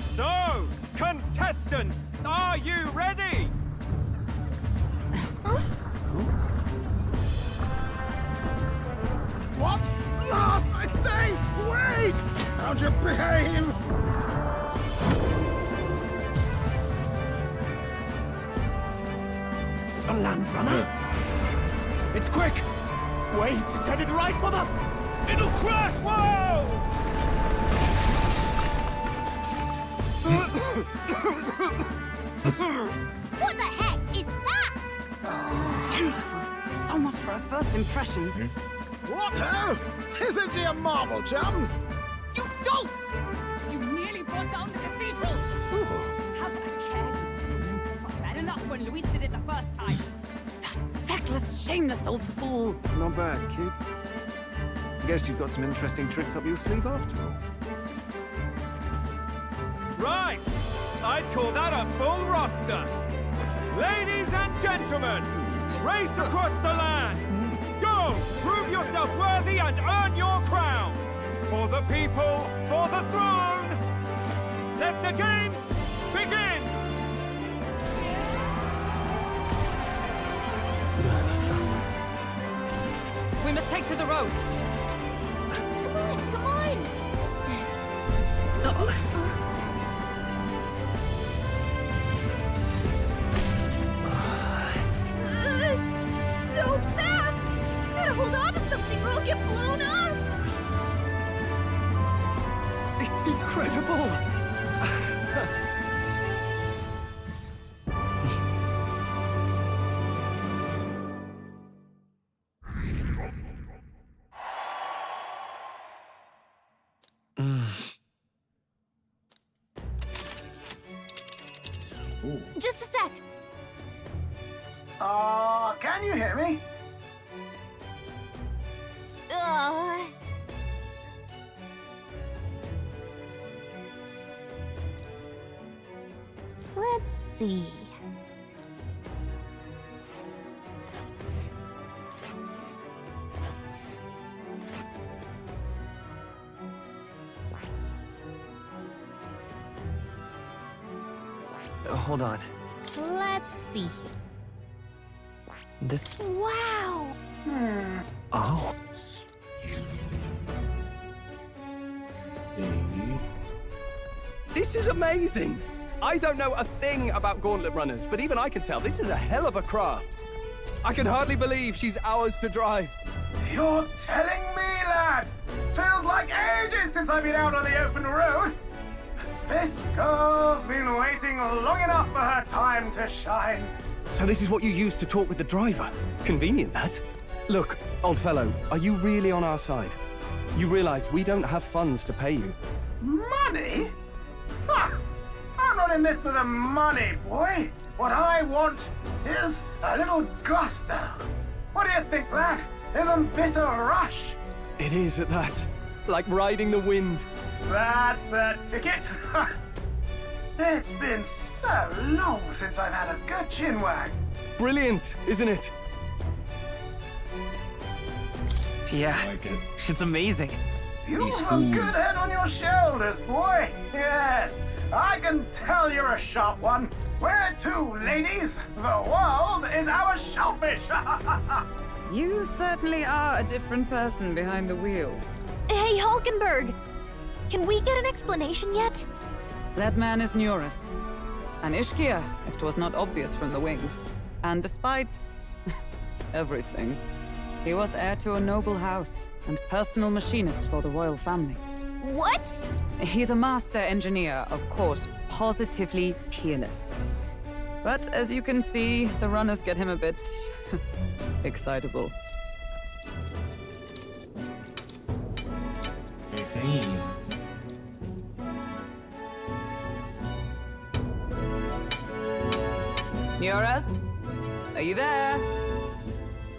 So, contestants, are you ready? What? Last, I say! Wait! Found you behave! A land runner? It's quick! Wait, it's headed right for the... It'll crash! Whoa! What the heck is that? Wonderful. So much for a first impression. What ho? Isn't she a marvel, chums? You don't! You nearly brought down the cathedral! Have a care, you fool. It was bad enough when Luis did it the first time. That feckless, shameless old fool. Not bad, kid. Guess you've got some interesting tricks up your sleeve after all. Right! I'd call that a full roster. Ladies and gentlemen, race across the land. Go! Prove yourself worthy and earn your crown. For the people, for the throne. Let the games begin! We must take to the road. Come on, come on! So fast! Gotta hold on to something or I'll get blown up! It's incredible! Just a sec. Can you hear me? Let's see. Hold on. Let's see here. This... Wow! Oh. This is amazing! I don't know a thing about gauntlet runners, but even I can tell this is a hell of a craft. I can hardly believe she's ours to drive. You're telling me, lad? Feels like ages since I've been out on the open road. This girl's been waiting long enough for her time to shine. So this is what you used to talk with the driver. Convenient, that. Look, old fellow, are you really on our side? You realize we don't have funds to pay you. Money? Ha! I'm not in this for the money, boy. What I want is a little gusto. What do you think, lad? Isn't this a rush? It is at that. Like riding the wind. That's the ticket. It's been so long since I've had a good chinwag. Brilliant, isn't it? Yeah, I like it. it's amazing. You've a good head on your shoulders, boy. Yes, I can tell you're a sharp one. Where to, ladies? The world is our shellfish. You certainly are a different person behind the wheel. Hey, Hulkenberg! Can we get an explanation yet? That man is Neurus. An Ishkia, if 'twas not obvious from the wings. And despite everything, he was heir to a noble house and personal machinist for the royal family. What? He's a master engineer, of course, positively peerless. But as you can see, the runners get him a bit excitable. Nioras? Are you there?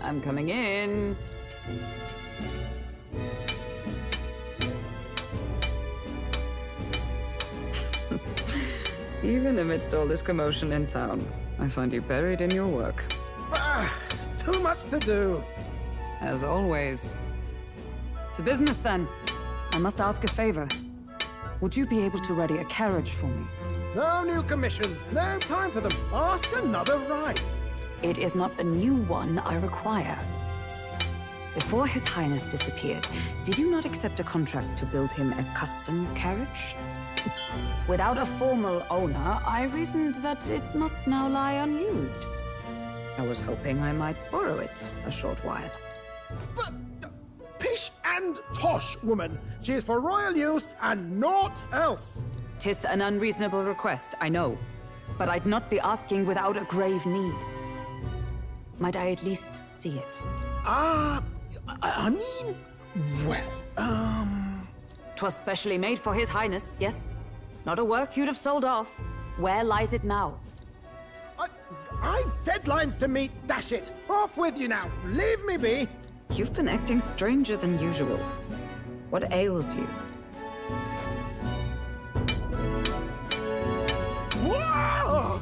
I'm coming in. Even amidst all this commotion in town, I find you buried in your work. It's too much to do. As always. To business, then. I must ask a favor. Would you be able to ready a carriage for me? No new commissions. No time for them. Ask another right. It is not a new one I require. Before His Highness disappeared, did you not accept a contract to build him a custom carriage? Without a formal owner, I reasoned that it must now lie unused. I was hoping I might borrow it a short while. But, pish and tosh, woman. She is for royal use and naught else. 'Tis an unreasonable request, I know. But I'd not be asking without a grave need. Might I at least see it? I mean, well, 'Twas specially made for His Highness, yes? Not a work you'd have sold off. Where lies it now? I've deadlines to meet, dash it! Off with you now! Leave me be! You've been acting stranger than usual. What ails you? Whoa!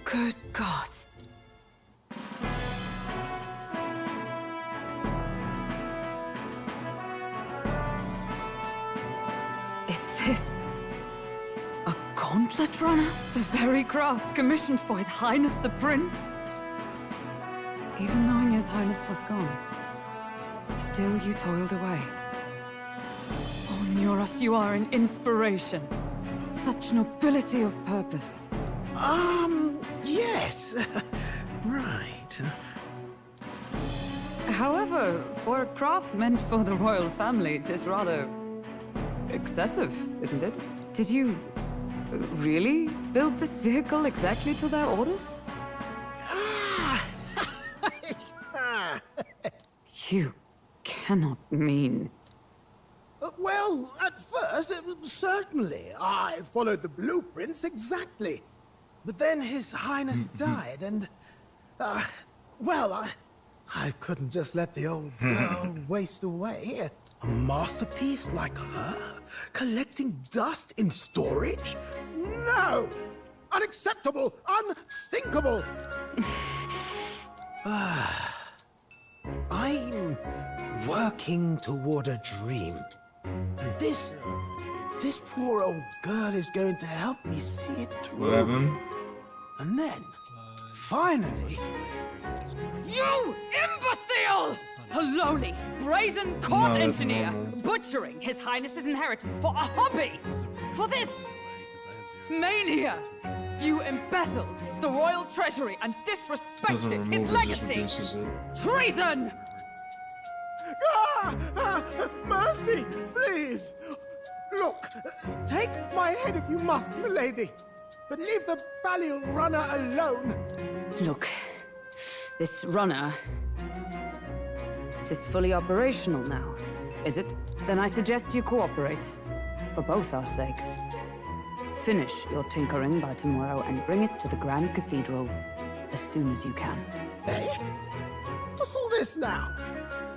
Good God. Is this a gauntlet runner? The very craft commissioned for His Highness the Prince? Even knowing His Highness was gone, still you toiled away. Oh, Nioras, you are an inspiration. Such nobility of purpose. Yes. Right. However, for a craft meant for the royal family, it is rather excessive, isn't it? Did you really build this vehicle exactly to their orders? You cannot mean... Well, at first, certainly. I followed the blueprints exactly. But then His Highness died, and... well, I couldn't just let the old girl waste away. A masterpiece like her? Collecting dust in storage? No! Unacceptable! Unthinkable! I'm working toward a dream. And this poor old girl is going to help me see it through. What happened? And then, finally... You imbecile! A lowly, brazen court engineer, butchering His Highness's inheritance for a hobby! For this mania! You embezzled the royal treasury and disrespected his legacy! Treason! Mercy, please! Look, take my head if you must, milady, but leave the Balliol runner alone. Look, this runner... is fully operational now, is it? Then I suggest you cooperate, for both our sakes. Finish your tinkering by tomorrow and bring it to the Grand Cathedral as soon as you can. Eh? What's all this now?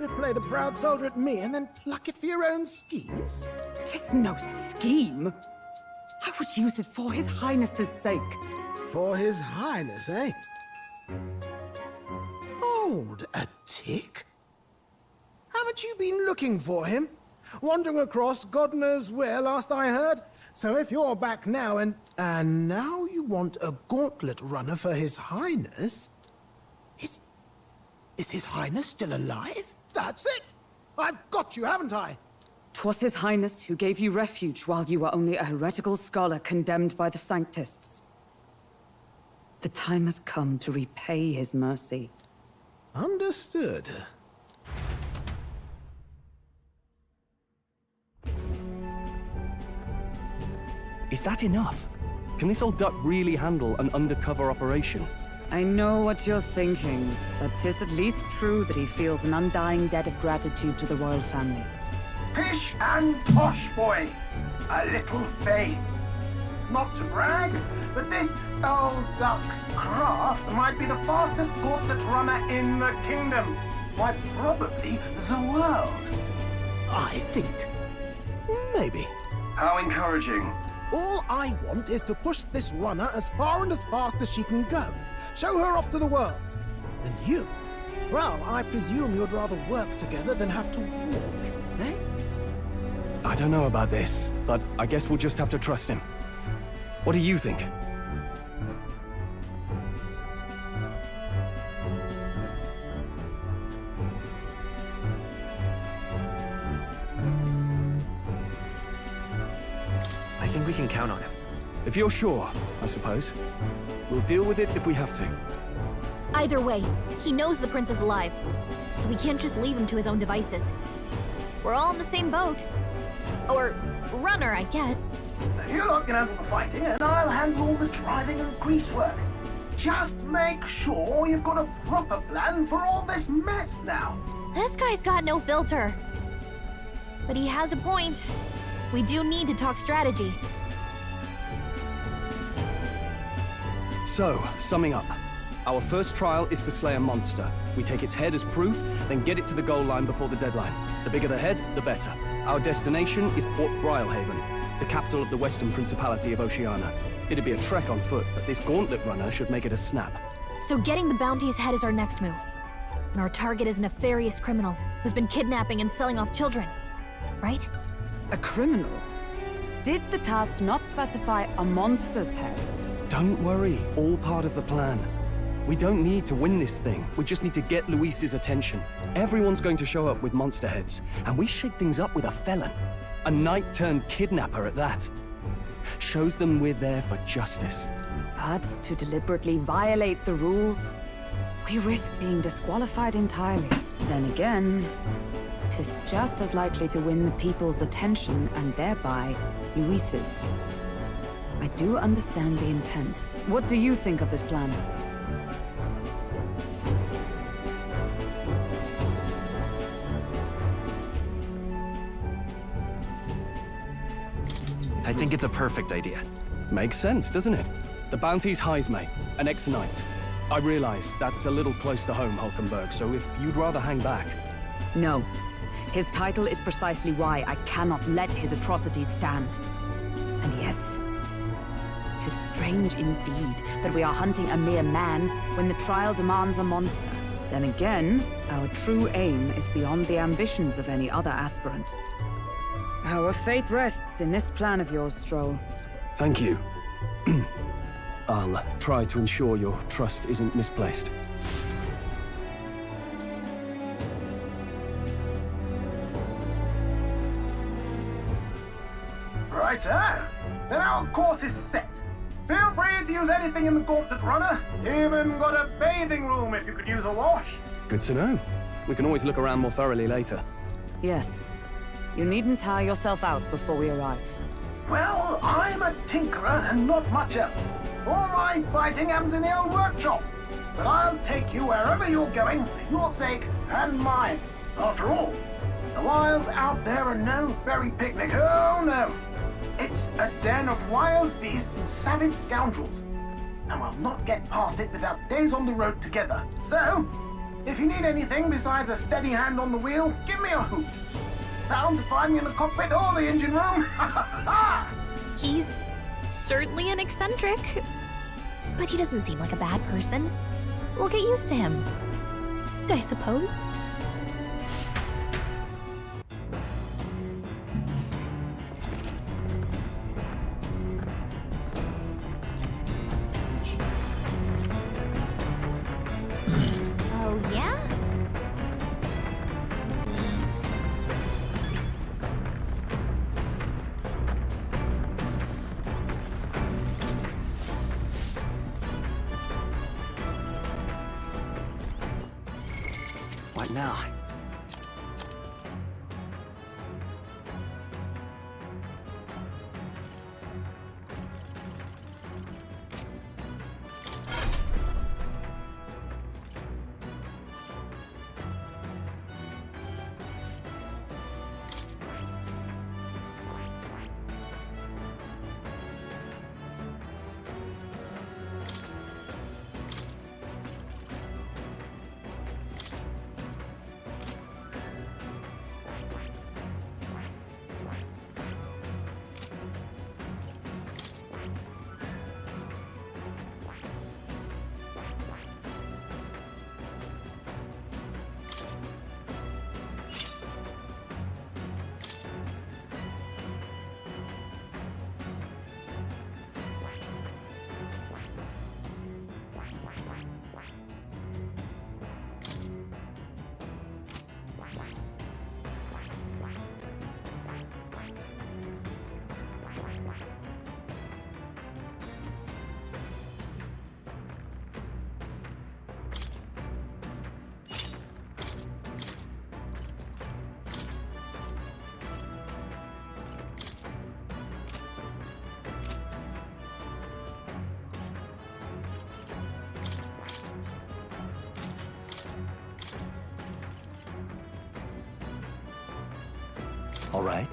You play the proud soldier at me and then pluck it for your own schemes? 'Tis no scheme. I would use it for His Highness's sake. For His Highness, eh? Hold a tick. Haven't you been looking for him? Wandering across God knows where, last I heard. So if you're back now and now you want a gauntlet runner for His Highness... Is His Highness still alive? That's it! I've got you, haven't I? 'Twas His Highness who gave you refuge while you were only a heretical scholar condemned by the Sanctists. The time has come to repay his mercy. Understood. Is that enough? Can this old duck really handle an undercover operation? I know what you're thinking, but 'tis at least true that he feels an undying debt of gratitude to the royal family. Pish and tosh, boy. A little faith. not to brag, but this old duck's craft might be the fastest gauntlet runner in the kingdom. Why, probably the world. I think. Maybe. How encouraging. All I want is to push this runner as far and as fast as she can go. Show her off to the world. And you? Well, I presume you'd rather work together than have to walk, eh? I don't know about this, but I guess we'll just have to trust him. What do you think? I think we can count on him. If you're sure, I suppose. We'll deal with it if we have to. Either way, he knows the prince is alive, so we can't just leave him to his own devices. We're all in the same boat. Or runner, I guess. You lot can handle the fighting, and I'll handle all the driving and grease work. Just make sure you've got a proper plan for all this mess now. This guy's got no filter. But he has a point. We do need to talk strategy. So, summing up. Our first trial is to slay a monster. We take its head as proof, then get it to the goal line before the deadline. The bigger the head, the better. Our destination is Port Brilehaven, the capital of the Western Principality of Oceania. It'd be a trek on foot, but this gauntlet runner should make it a snap. So getting the bounty's head is our next move. And our target is a nefarious criminal who's been kidnapping and selling off children. Right? A criminal? Did the task not specify a monster's head? Don't worry, all part of the plan. We don't need to win this thing. We just need to get Luis's attention. Everyone's going to show up with monster heads, and we shake things up with a felon. A knight-turned-kidnapper at that. Shows them we're there for justice. But to deliberately violate the rules, we risk being disqualified entirely. Then again, 'tis just as likely to win the people's attention and thereby Luis's. I do understand the intent. What do you think of this plan? I think it's a perfect idea. Makes sense, doesn't it? The bounty's Heismay, an ex-knight. I realize that's a little close to home, Hulkenberg, so if you'd rather hang back... No. His title is precisely why I cannot let his atrocities stand. And yet... 'tis strange indeed that we are hunting a mere man when the trial demands a monster. Then again, our true aim is beyond the ambitions of any other aspirant. Our fate rests in this plan of yours, Stroll. Thank you. I'll try to ensure your trust isn't misplaced. Righto. Then our course is set. Feel free to use anything in the gauntlet runner. Even got a bathing room if you could use a wash. Good to know. We can always look around more thoroughly later. Yes. You needn't tire yourself out before we arrive. Well, I'm a tinkerer and not much else. All my fighting happens in the old workshop. But I'll take you wherever you're going for your sake and mine. After all, the wilds out there are no berry picnic. Oh, no. It's a den of wild beasts and savage scoundrels. And we'll not get past it without days on the road together. So, if you need anything besides a steady hand on the wheel, give me a hoot. Bound to find me in the cockpit or the engine room. He's certainly an eccentric, but he doesn't seem like a bad person. We'll get used to him, I suppose. Oh, yeah? What now? All right.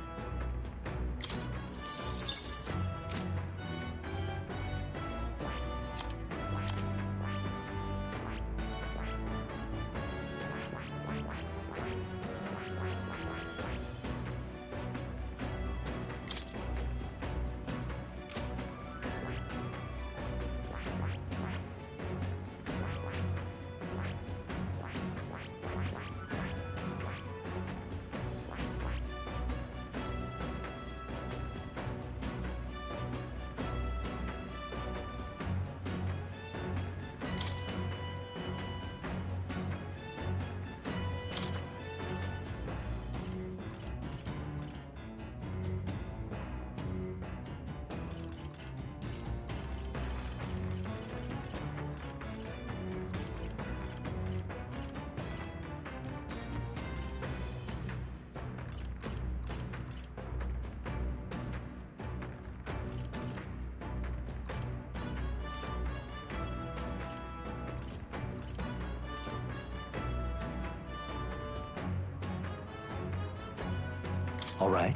All right.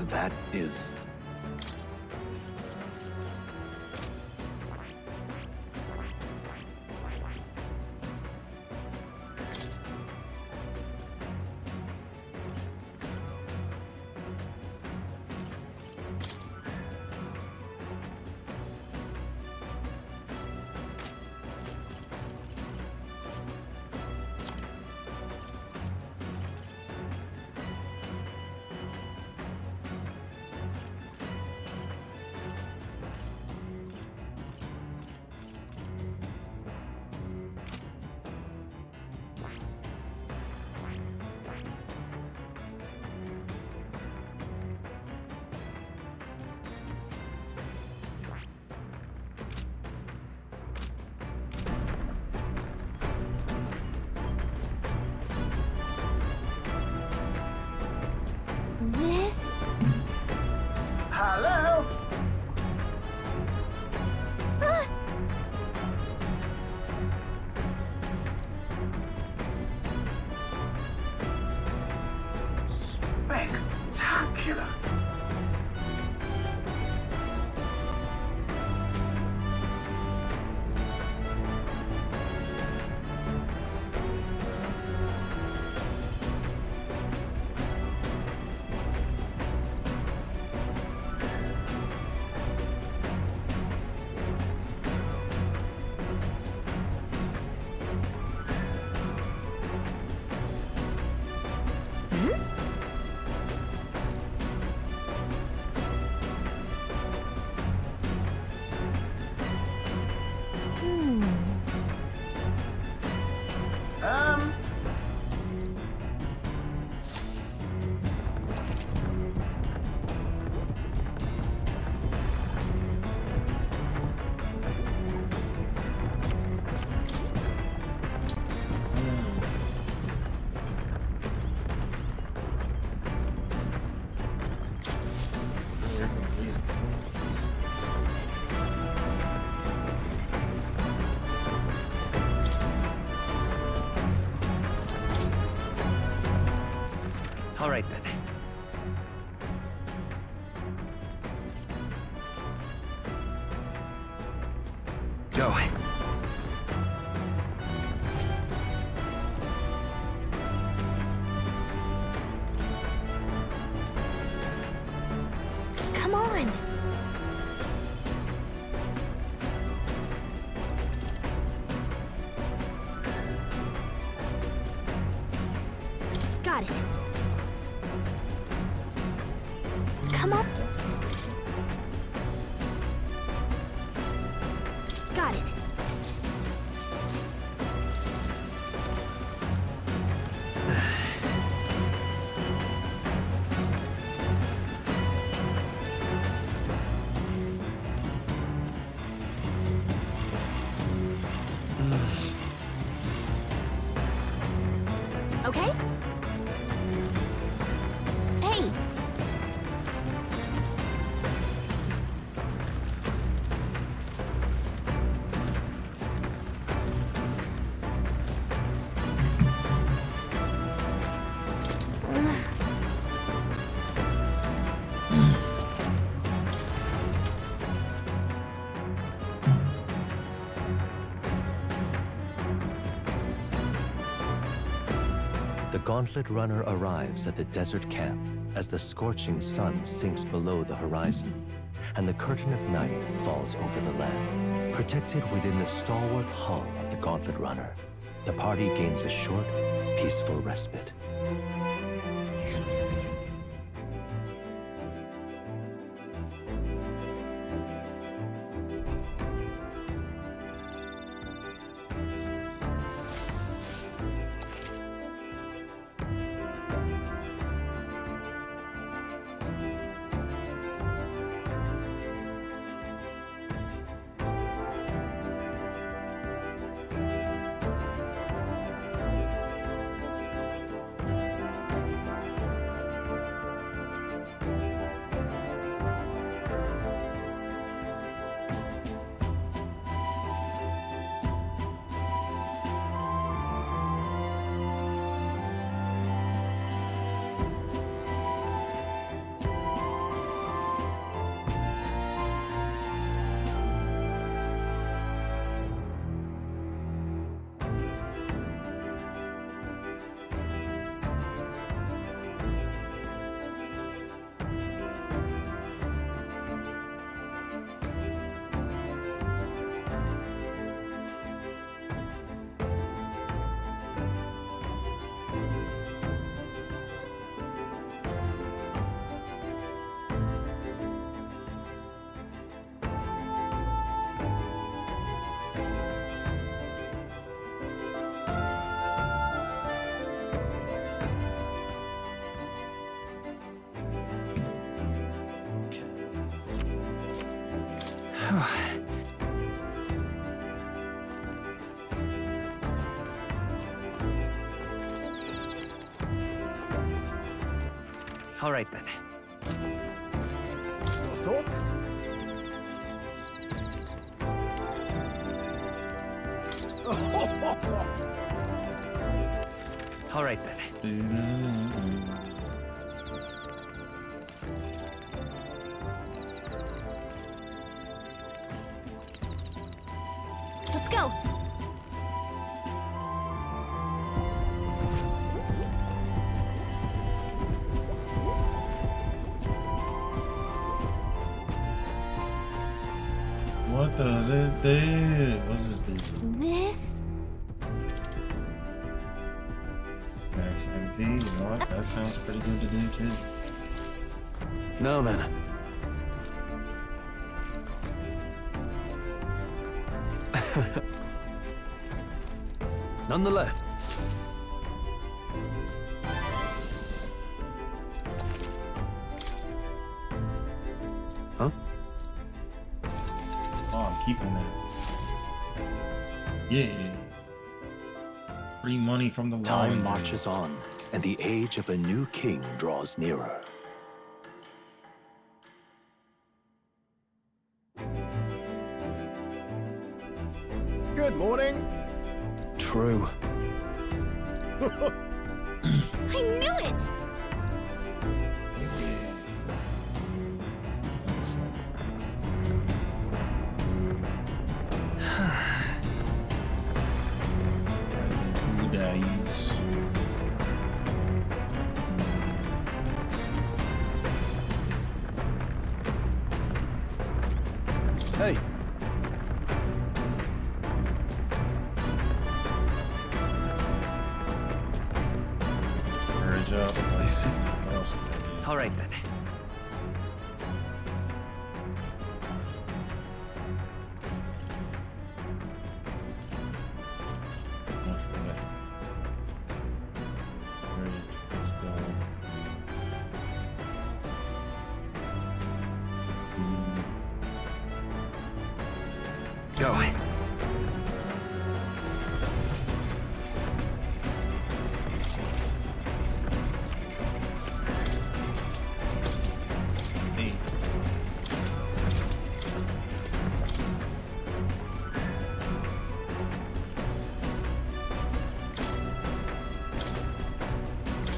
That is... This? Hello? Spectacular. All right then. Go. Come on! Got it. Come up. Got it. The Gauntlet Runner arrives at the desert camp as the scorching sun sinks below the horizon and the curtain of night falls over the land. Protected within the stalwart hull of the Gauntlet Runner, the party gains a short, peaceful respite. All right then. Your thoughts? All right then. Let's go. What does it do? What does this do? This? Max MP. You know what? That sounds pretty good to do too. Now then. Nonetheless. Huh? Oh, I'm keeping that. Yeah. Free money from the Time line. marches on, and the age of a new king draws nearer. Good morning. True. I knew it! Days. Hey. Courage up. I see. What else can I do? All right then. Go. Hey.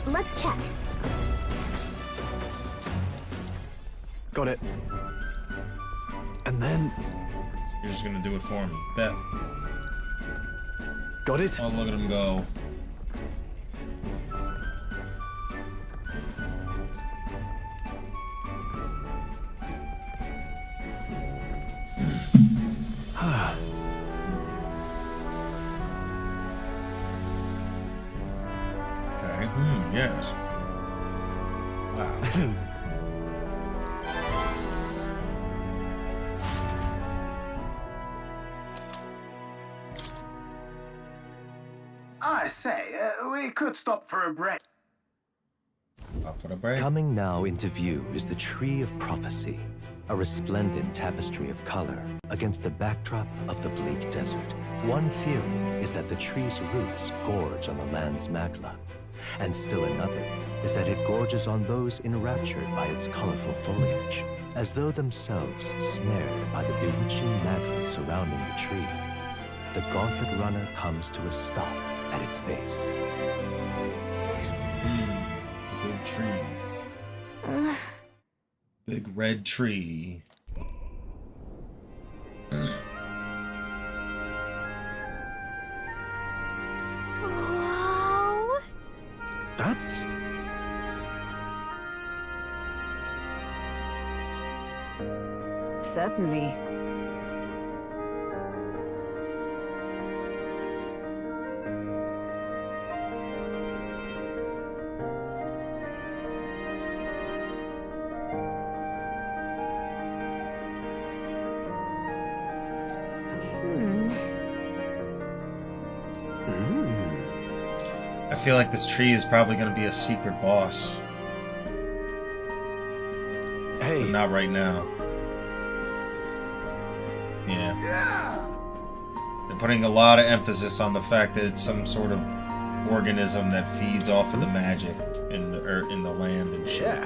Let's check. Got it. And then... You're just gonna do it for me. Bet. Got it? Oh, look at him go. guess. Wow. I say, we could stop for a break. Up for the break. Coming now into view is the Tree of Prophecy, a resplendent tapestry of color against the backdrop of the bleak desert. One theory is that the tree's roots gorge on the land's magla, and still another is that it gorges on those enraptured by its colorful foliage, as though themselves snared by the bewitching magla surrounding the tree. The Gauntlet Runner comes to a stop at its base. Big tree. Big red tree. Wow. That's... Certainly. I feel like this tree is probably going to be a secret boss. Hey. But not right now. Yeah. They're putting a lot of emphasis on the fact that it's some sort of organism that feeds off of the magic in the earth, in the land and shit. Yeah.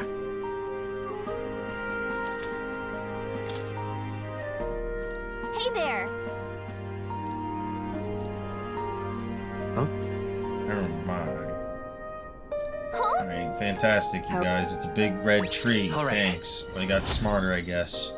Hey there. Oh my. Alright, fantastic, you guys. It's a big red tree. Thanks. Well, I got smarter, I guess.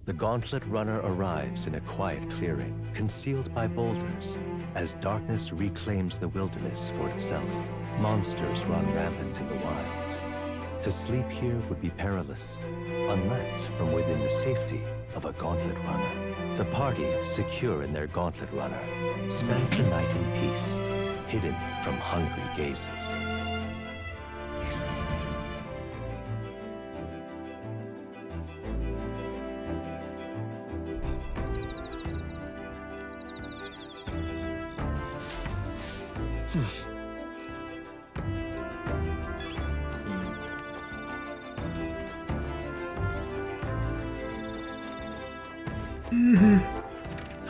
The Gauntlet Runner arrives in a quiet clearing, concealed by boulders. As darkness reclaims the wilderness for itself, monsters run rampant in the wilds. To sleep here would be perilous, unless from within the safety of a Gauntlet Runner. The party, secure in their Gauntlet Runner, spends the night in peace, hidden from hungry gazes.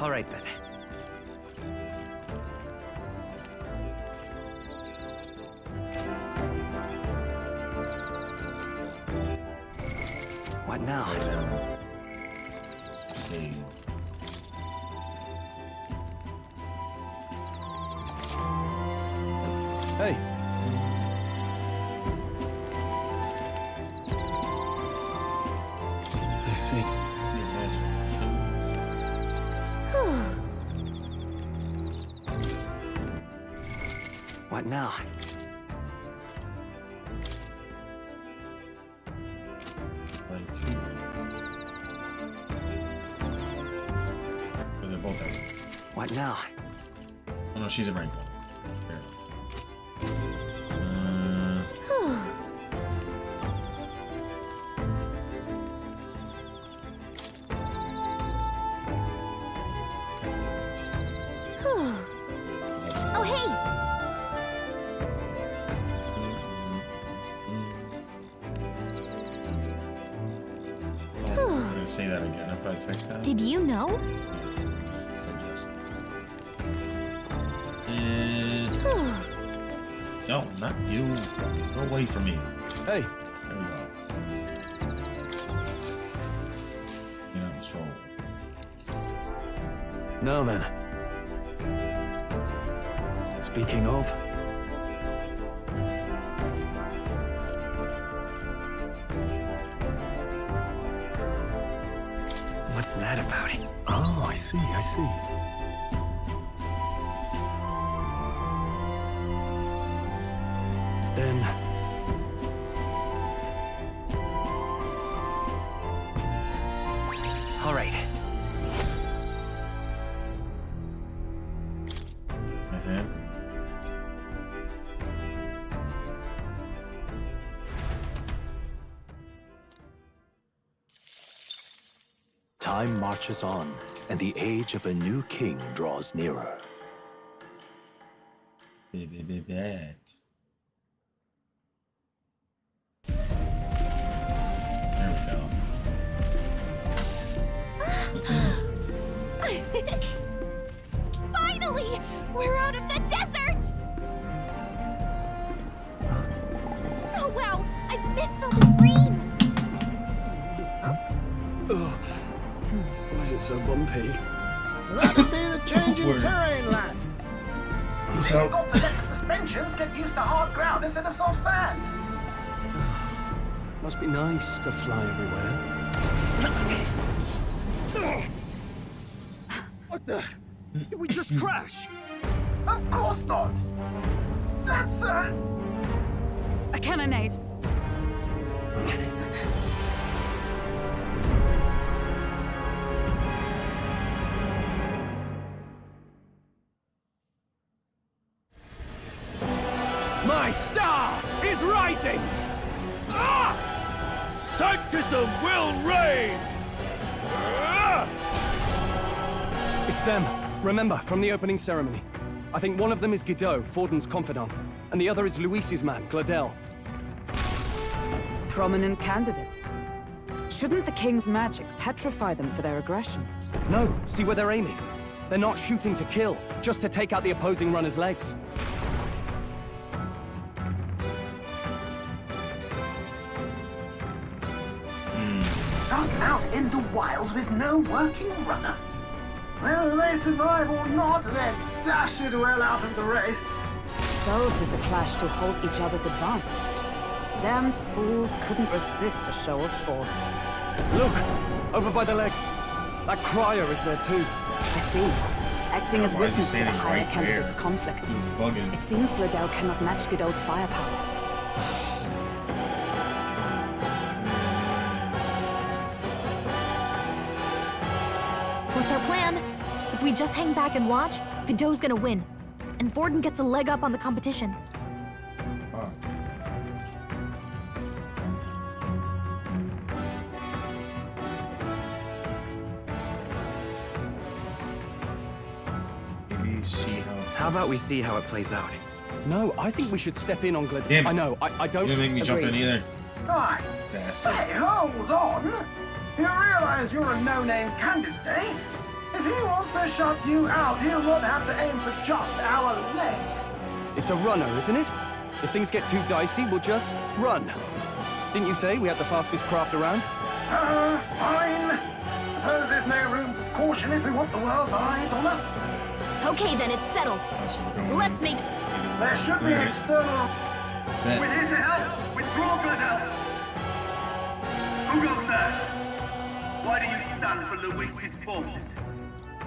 All right then. What now? See. Hey. I see. What now? They're both out. What now? Oh no, she's a rank one. Here. Oh, hey! I'm gonna say that again if I pick that. Did you know? No, not you. Go away from me. Hey. There we go. You're not strong. Now then. Speaking of... What's that about? Oh, I see, I see. Then... All right. Time marches on, and the age of a new king draws nearer. Bad. Finally! We're out of the desert! Oh wow! I missed all this green! Why is it so bumpy? That'd be the change in Word. terrain, lad. Peace You've out. got to let the suspensions get used to hard ground instead of soft sand. Must be nice to fly everywhere. What the? Did we just crash? Of course not. That's A cannonade. My star is rising! Ah! Sanctism will reign! Ah! It's them. Remember, from the opening ceremony. I think one of them is Godot, Forden's confidant, and the other is Luis's man, Gladel. Prominent candidates. Shouldn't the king's magic petrify them for their aggression? No, see where they're aiming. They're not shooting to kill, just to take out the opposing runner's legs. stuck out in the wilds with no working runner. Whether they survive or not, they're dashed well out of the race. So 'tis a clash to halt each other's advance. Damned fools couldn't resist a show of force. Look! Over by the legs. That crier is there too. I see. Acting as Why is he witness to the standing higher right candidate's there? conflict. He's bugging. It seems Gladel cannot match Godot's firepower. What's our plan? If we just hang back and watch, Godot's gonna win. And Forden gets a leg up on the competition. Fuck. Maybe see How about we see how it plays out? No, I think we should step in on Gladel. Damn it. I know, I don't... You didn't make me jump in agree. either. I say, hold on. You realize you're a no-name candidate, eh? If he wants to shut you out, he'll not have to aim for just our legs. It's a runner, isn't it? If things get too dicey, we'll just run. Didn't you say we had the fastest craft around? Fine. Suppose there's no room for caution if we want the world's eyes on us. Okay, then it's settled. Let's make... There should be an external... We're here to help! Withdraw, Gladel! Who goes there? Why do you stand for Luis's forces?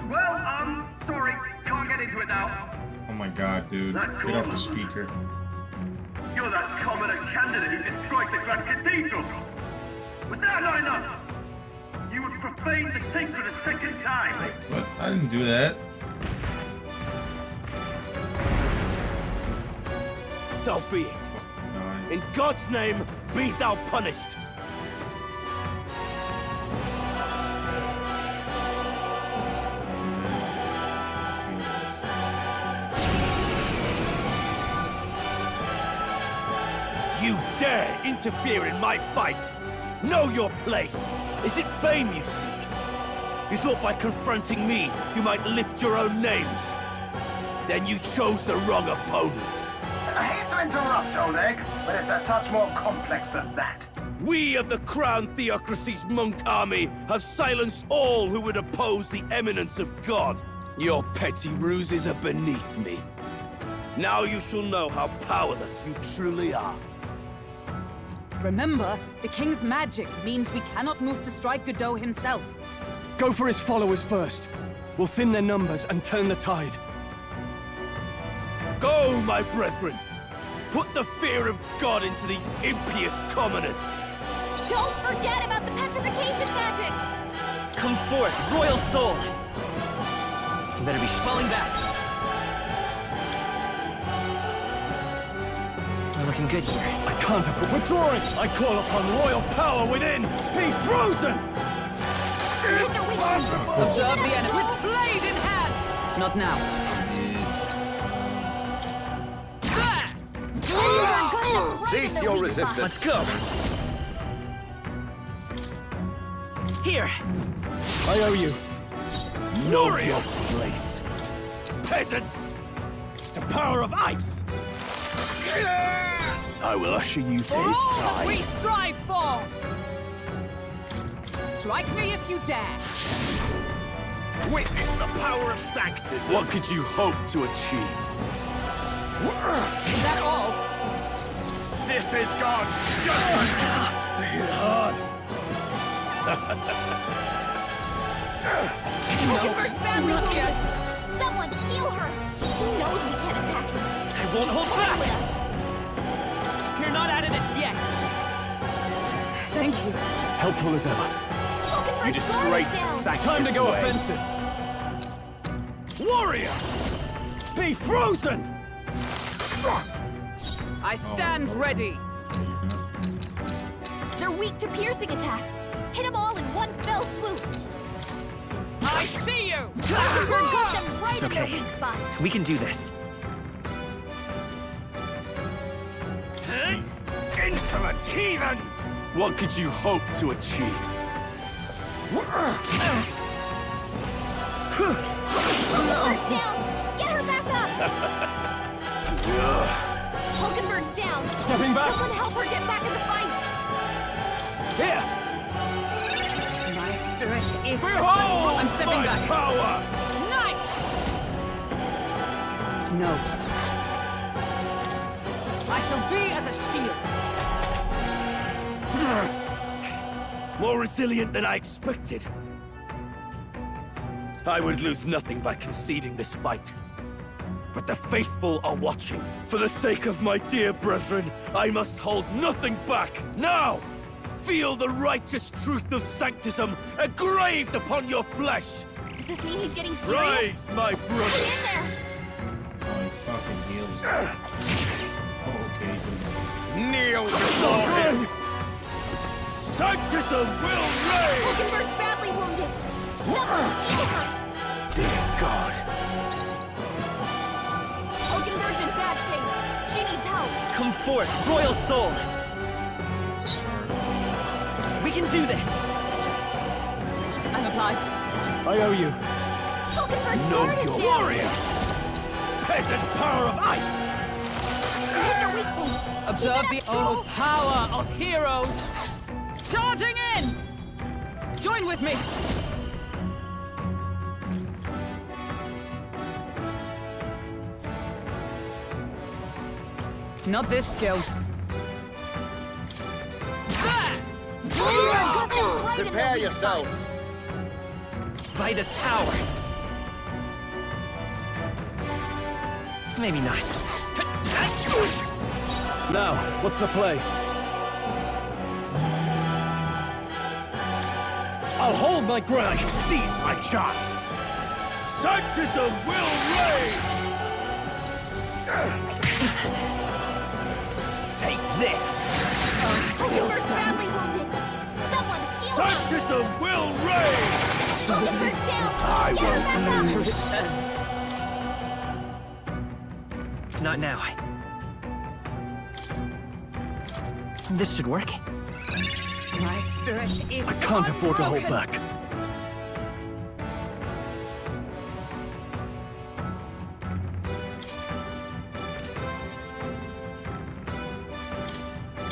Well, sorry, can't get into it now. Oh my god, dude. That Get off the cool. speaker. You're that commoner candidate who destroyed the Grand Cathedral! Was that not enough? You would profane the sacred a second time! What? I didn't do that. So be it. In God's name, be thou punished! You dare interfere in my fight! Know your place! Is it fame you seek? You thought by confronting me, you might lift your own names? Then you chose the wrong opponent. I hate to interrupt, Old Egg, but it's a touch more complex than that. We of the Crown Theocracy's monk army have silenced all who would oppose the eminence of God. Your petty ruses are beneath me. Now you shall know how powerless you truly are. Remember, the king's magic means we cannot move to strike Godot himself. Go for his followers first. We'll thin their numbers and turn the tide. Go, my brethren! Put the fear of God into these impious commoners! Don't forget about the petrification magic! Come forth, royal soul! You better be falling back. We're looking good here. I can't afford withdrawing! I call upon royal power within! Be frozen! Observe the enemy. With blade in hand! Not now. Cease your resistance. Let's go. Here. I owe you. Know your place. Peasants! The power of ice! I will usher you to For his all that side. we strive for! Strike me if you dare! Witness the power of sanctism. What could you hope to achieve? Is that all? This is God's judgment! Hit hard. Hulkenberg's badly wounded. Someone heal her. He knows we can't attack him. I won't hold Stay back. with us. You're not out of this yet. Thank you. Helpful as ever. You disgrace the sanctity. Time to go offensive. Warrior! Be frozen! I stand ready. They're weak to piercing attacks. Hit them all in one fell swoop. I see you! Hulkenberg got them right It's in their okay. weak spot. We can do this. Insolent heathens! What could you hope to achieve? Hulkenberg's down. Get her back up. Hulkenberg's down. Stepping back. Someone help her get back in the fight. Here. My spirit is... Behold I'm stepping my back. power! Knight! No. I shall be as a shield. More resilient than I expected. I would lose nothing by conceding this fight. But the faithful are watching. For the sake of my dear brethren, I must hold nothing back. Now! Feel the righteous truth of sanctism engraved upon your flesh! Does this mean he's getting serious? Rise, my Hang brother! in there. Oh, he fucking heals. Oh, okay. Kneel before him! Sanctism will reign! Hulkenberg's badly wounded. Someone heal her. Dear God. Hulkenberg's in bad shape. She needs help. Come forth, royal soul! We can do this! I'm obliged. I owe you. Hulkenberg's Know guard is your down. warriors! Peasant power of ice! Hit their weak point. Observe Keep it the up, old power of heroes! Charging in! Join with me! Not this skill. Prepare yourselves! By this power! Maybe not. Now, what's the play? I'll hold my ground! I shall seize my chance! Sanctism will reign! Take this! Hulkenberg's badly wounded. Someone heal her. Sanctism will reign! Hulkenberg's down. I Get her back up. Not now. This should work. My spirit is I can't afford to hold unbroken. back.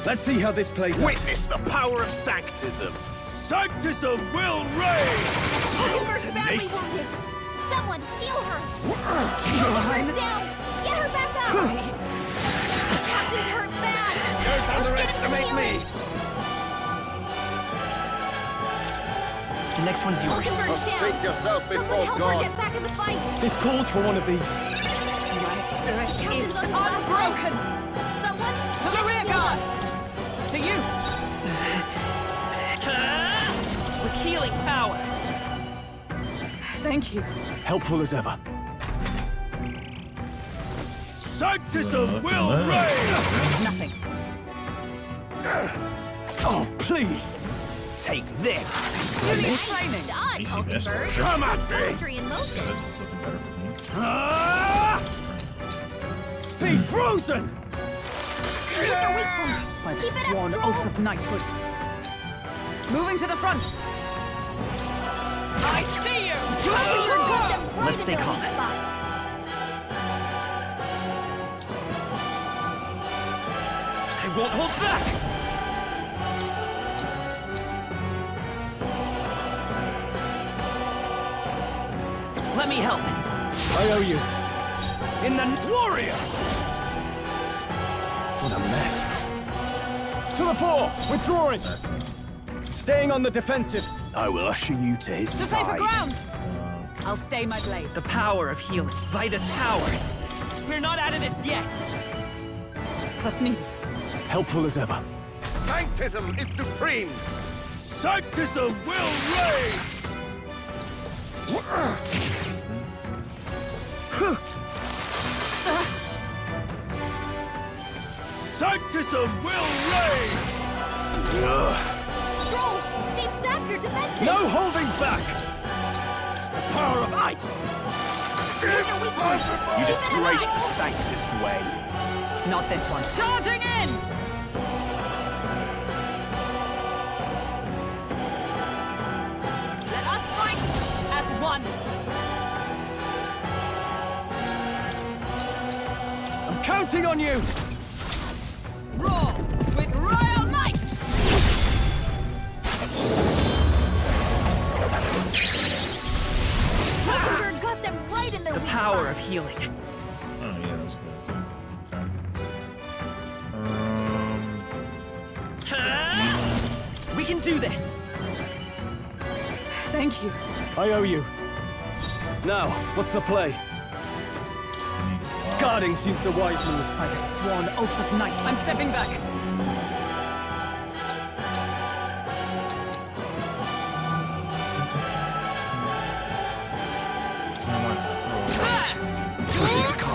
Let's see how this plays out. Witness the power of sanctism! Sanctism will reign! Hulkenberg's badly Tenacious. wounded. Someone heal her. Hulkenberg's down. Get her back up. Captain's hurt bad. Don't Let's get him some healing. The next one's yours. Hulkenberg's down. Prostrate yourself Someone before help God. her get back in the fight. This calls for one of these. My spirit Captain's is on the last unbroken. Someone To the get rear healed. guard. To you. With healing power. Thank you. Helpful as ever. Sanctism will reign! Nothing. Oh, please. take this! You need training! Easy miss. Come at me! Poetry in motion. It's looking better for me. Be frozen! By the sworn oath of knighthood. Moving to the front! I see you! Let's stay calm. I won't hold back! Let me help. I owe you. In the warrior! What a mess. To the fore! Withdrawing! Staying on the defensive. I will usher you to his To side. safer ground! I'll stay my blade. The power of healing. Vitus power. We're not out of this yet. Was needed. Helpful as ever. Sanctism is supreme! Sanctism will reign! Sanctism will reign! Stroll! They've sapped your defenses! No holding back! The power of ice! You disgrace the Sanctist way. Not this one. Charging in! Let us fight as one. I'm counting on you! Roar with royal might! Thunder got them right in their The weak power spot. of healing. Oh yeah, that was good. We can do this. Thank you. I owe you. Now, what's the play? Guarding seems the wise move. By the sworn oath of knight, I'm stepping back.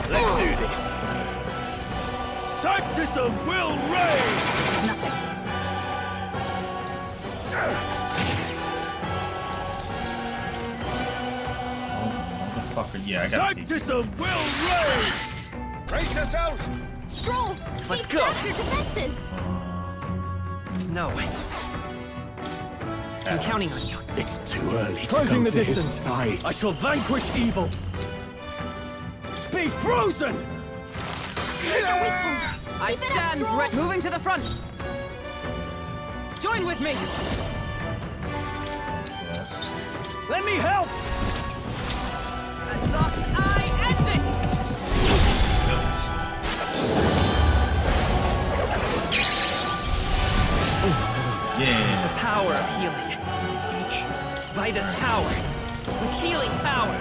Let's do this. Sanctism will reign! Nothing. Motherfucker, yeah, I gotta take it. Sanctism will reign! Brace yourselves! Stroll! Let's They've go. sapped your defenses! No. I'm counting on you. It's too early Closing the to go to his distance. side. I shall vanquish evil. Be frozen! I stand ready. Moving to the front. Join with me. Let me help! And thus I end it. Yeah. The power of healing. Vitus power. With healing power.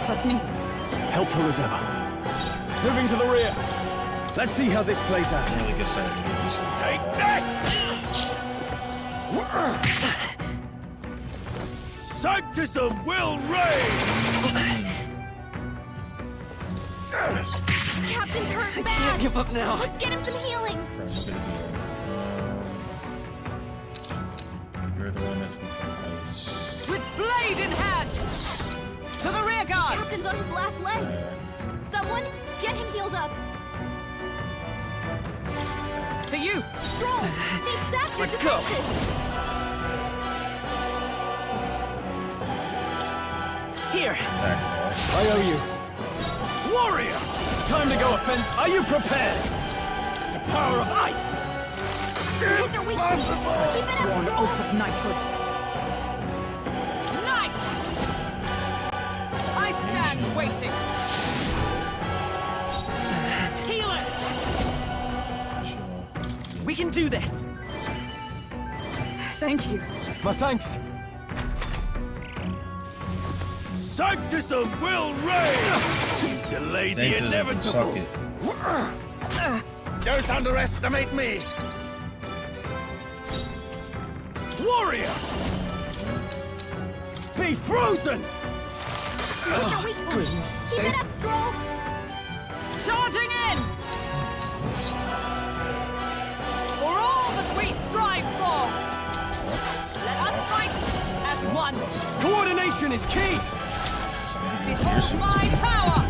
Was needed. Helpful as ever. Moving to the rear. Let's see how this plays out. Really good start to get used to this. Take this! Sanctism will reign! Captain's hurt bad! Can't give up now. Let's get him some healing! You're the one that's with the ice. With blade in hand. To the rear guard. Captain's on his last legs! Someone, get him healed up! To you. Stroll! They've sapped your Let's go. defenses! Here. I owe you. Warrior! Time to go offense. Are you prepared? The power of ice! Hit their weak spot! Keep it up, Sworn Stroll! oath of knighthood. Knight! I stand waiting. Healer! We can do this. Thank you. My thanks. Sanctism will reign! You delayed the Sanctism, inevitable! suck it. Don't underestimate me! Warrior! Be frozen! Hit their weak point! Keep it up, Stroll! Charging in! For all that we strive for! on! Coordination is key! Behold my power!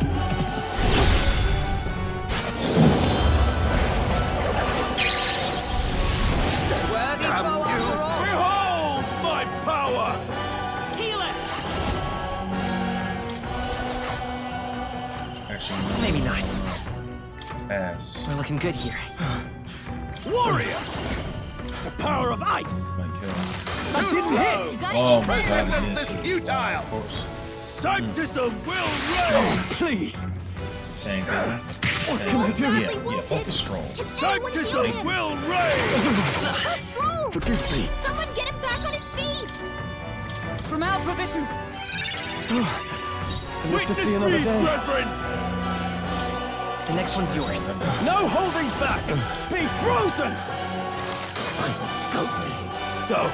Worthy foe after all! Behold my power! Heal it! Actually, no. Maybe not. Pass. We're looking good here. Warrior! The power of ice! That didn't hit! Oh my god, it misses. Futile! Wow, of course. Sanctism will reign! Please! Saying, isn't it? What can I do? Yeah, fuck the scroll. Sanctism will reign! Stroll! Forgive me. Someone get him back on his feet! From our provisions! I live to see another day. brethren! The next one's yours. No holding back! Be frozen! So,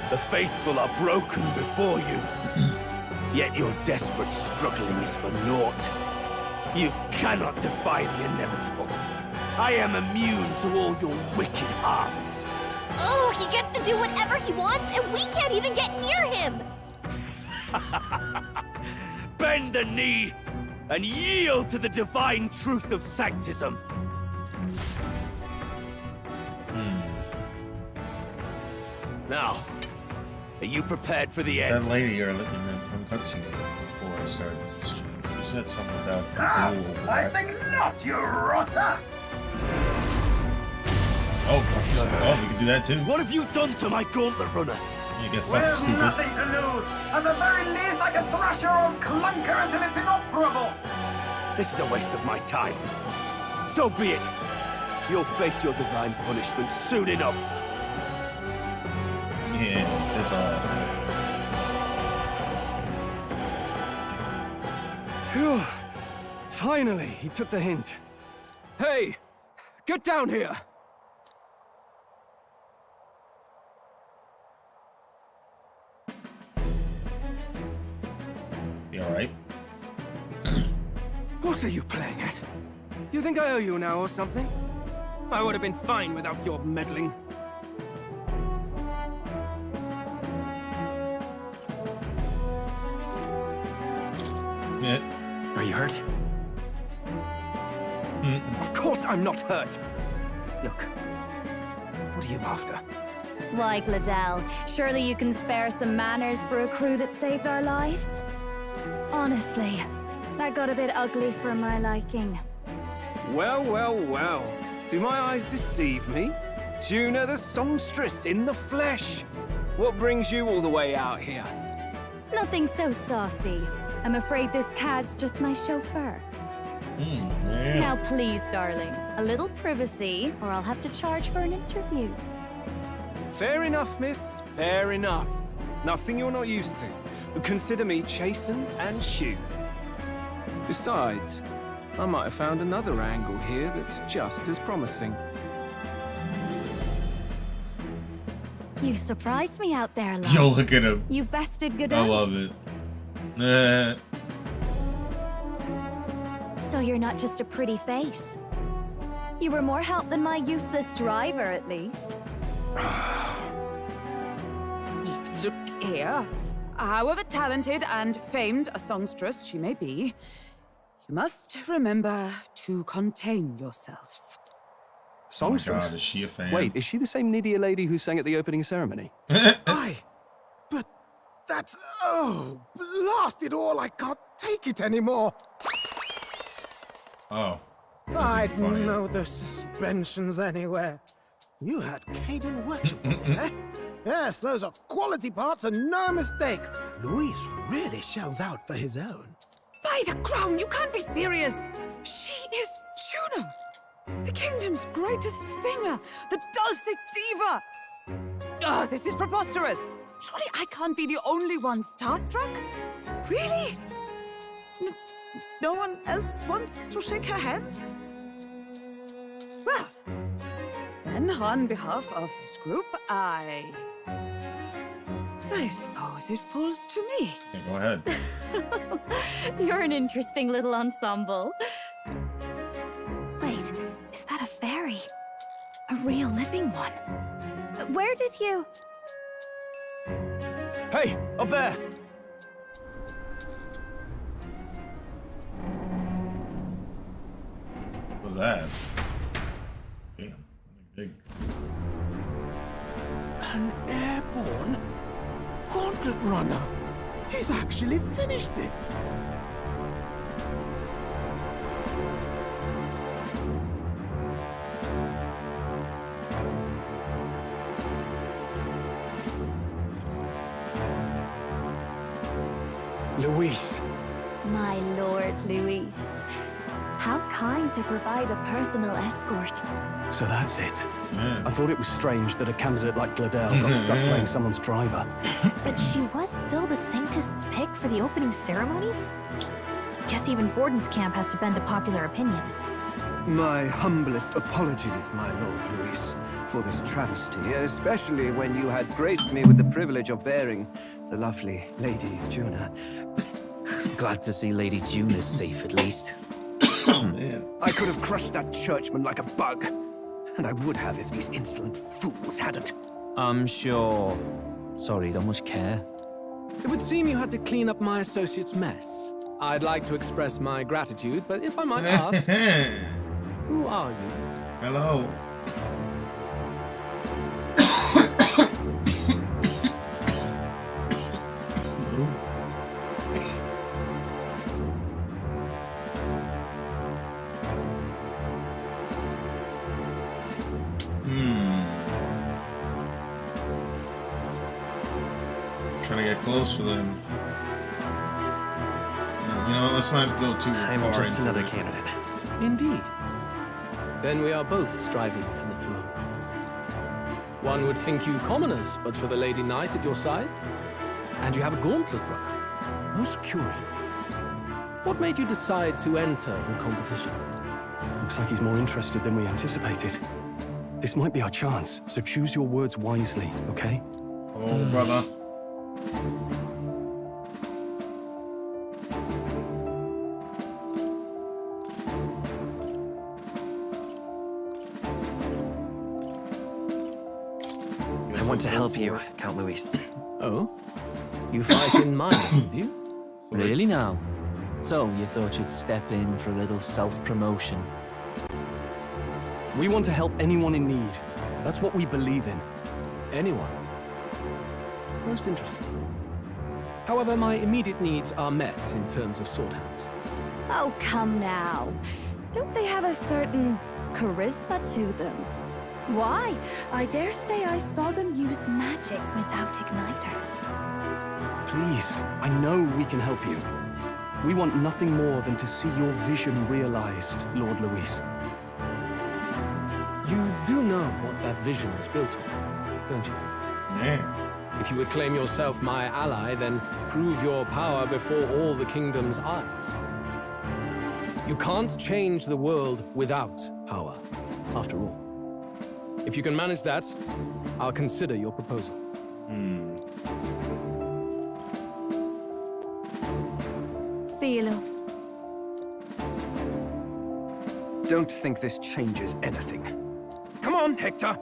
the faithful are broken before you. Yet your desperate struggling is for naught. You cannot defy the inevitable. I am immune to all your wicked harms. Oh, he gets to do whatever he wants, and we can't even get near him! Bend the knee and yield to the divine truth of Sanctism. Now, are you prepared for the end? That lady in the cutscene before I started this stream. You said something about a duel over I that. think not, you rotter! Oh, we can do that too. What have you done to my gauntlet runner? You get We've fucking stupid. nothing to lose. At the very least, I can thrash your old clunker until it's inoperable. This is a waste of my time. So be it. You'll face your divine punishment soon enough. Yeah, piss off. Phew. Finally, he took the hint. Hey, get down here! You alright? What are you playing at? You think I owe you now or something? I would have been fine without your meddling. Yeah. Are you hurt? Of course I'm not hurt. Look, what are you after? Why, Gladell, surely you can spare some manners for a crew that saved our lives? Honestly, that got a bit ugly for my liking. Well, well, well. Do my eyes deceive me? Juna the songstress in the flesh. What brings you all the way out here? Nothing so saucy. I'm afraid this cad's just my chauffeur. Yeah. Now please, darling, a little privacy, or I'll have to charge for an interview. Fair enough, miss. Fair enough. Nothing you're not used to. But consider me chastened and shoed. Besides, I might have found another angle here that's just as promising. You surprised me out there, love. Yo, look at him. You bested Godot. I love it. Nah. So you're not just a pretty face. You were more help than my useless driver, at least. Look here. However talented and famed a songstress she may be, you must remember to contain yourselves. Songstress? Oh my god, is she a fan? Wait, is she the same Nydia lady who sang at the opening ceremony? Aye, but that's... oh, blast it all, I can't take it anymore. Oh. I'd know the suspensions anywhere. You had Caden workshables, eh? Yes, those are quality parts and no mistake. Luis really shells out for his own. By the crown, you can't be serious! She is Juno! The kingdom's greatest singer! The dulcet diva! Oh, this is preposterous! Surely I can't be the only one starstruck? Really? No one else wants to shake her hand? Well, then on behalf of this group, I suppose it falls to me. Okay, go ahead. You're an interesting little ensemble. Wait, is that a fairy? A real living one? Where did you... Hey, up there! What was that? Damn, big. An airborne gauntlet runner. He's actually finished it. Luis. My Lord Luis. How kind to provide a personal escort. So that's it. Yeah. I thought it was strange that a candidate like Gladel got stuck playing someone's driver. But she was still the Sanctist's pick for the opening ceremonies? Guess even Forden's camp has to bend to popular opinion. My humblest apologies, my Lord Luis, for this travesty, especially when you had graced me with the privilege of bearing the lovely Lady Juna. Glad to see Lady June is safe, at least. Oh, man. I could have crushed that churchman like a bug. And I would have if these insolent fools hadn't. I'm sure. Sorry, don't much care. It would seem you had to clean up my associate's mess. I'd like to express my gratitude, but if I might ask, who are you? Hello. Trying to get close with him. You know, let's not go too far. I'm just into another it. candidate. Indeed. Then we are both striving for the throne. One would think you commoners, but for the Lady Knight at your side. And you have a gauntlet runner. Most curious. What made you decide to enter the competition? Looks like he's more interested than we anticipated. This might be our chance, so choose your words wisely, okay? Oh, brother. I want to help you, Count Luis. Oh? You fight in my name, do you? Really now? So, you thought you'd step in for a little self-promotion? We want to help anyone in need. That's what we believe in. Anyone? Most interesting. However, my immediate needs are met in terms of sword hands. Oh, come now. Don't they have a certain charisma to them? Why? I dare say I saw them use magic without igniters. Please, I know we can help you. We want nothing more than to see your vision realized, Lord Luis. You do know what that vision is built on, don't you? Yeah. If you would claim yourself my ally, then prove your power before all the kingdom's eyes. You can't change the world without power, after all. If you can manage that, I'll consider your proposal. See you, loves. Don't think this changes anything. Come on, Hector!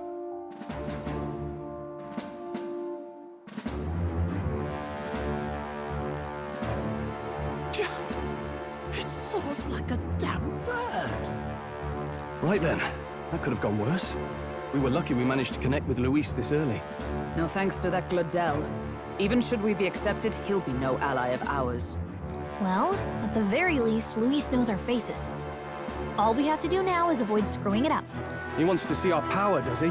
It soars like a damn bird. Right then, that could have gone worse. We were lucky we managed to connect with Luis this early. No thanks to that Gladel. Even should we be accepted, he'll be no ally of ours. Well, at the very least, Luis knows our faces. All we have to do now is avoid screwing it up. He wants to see our power, does he?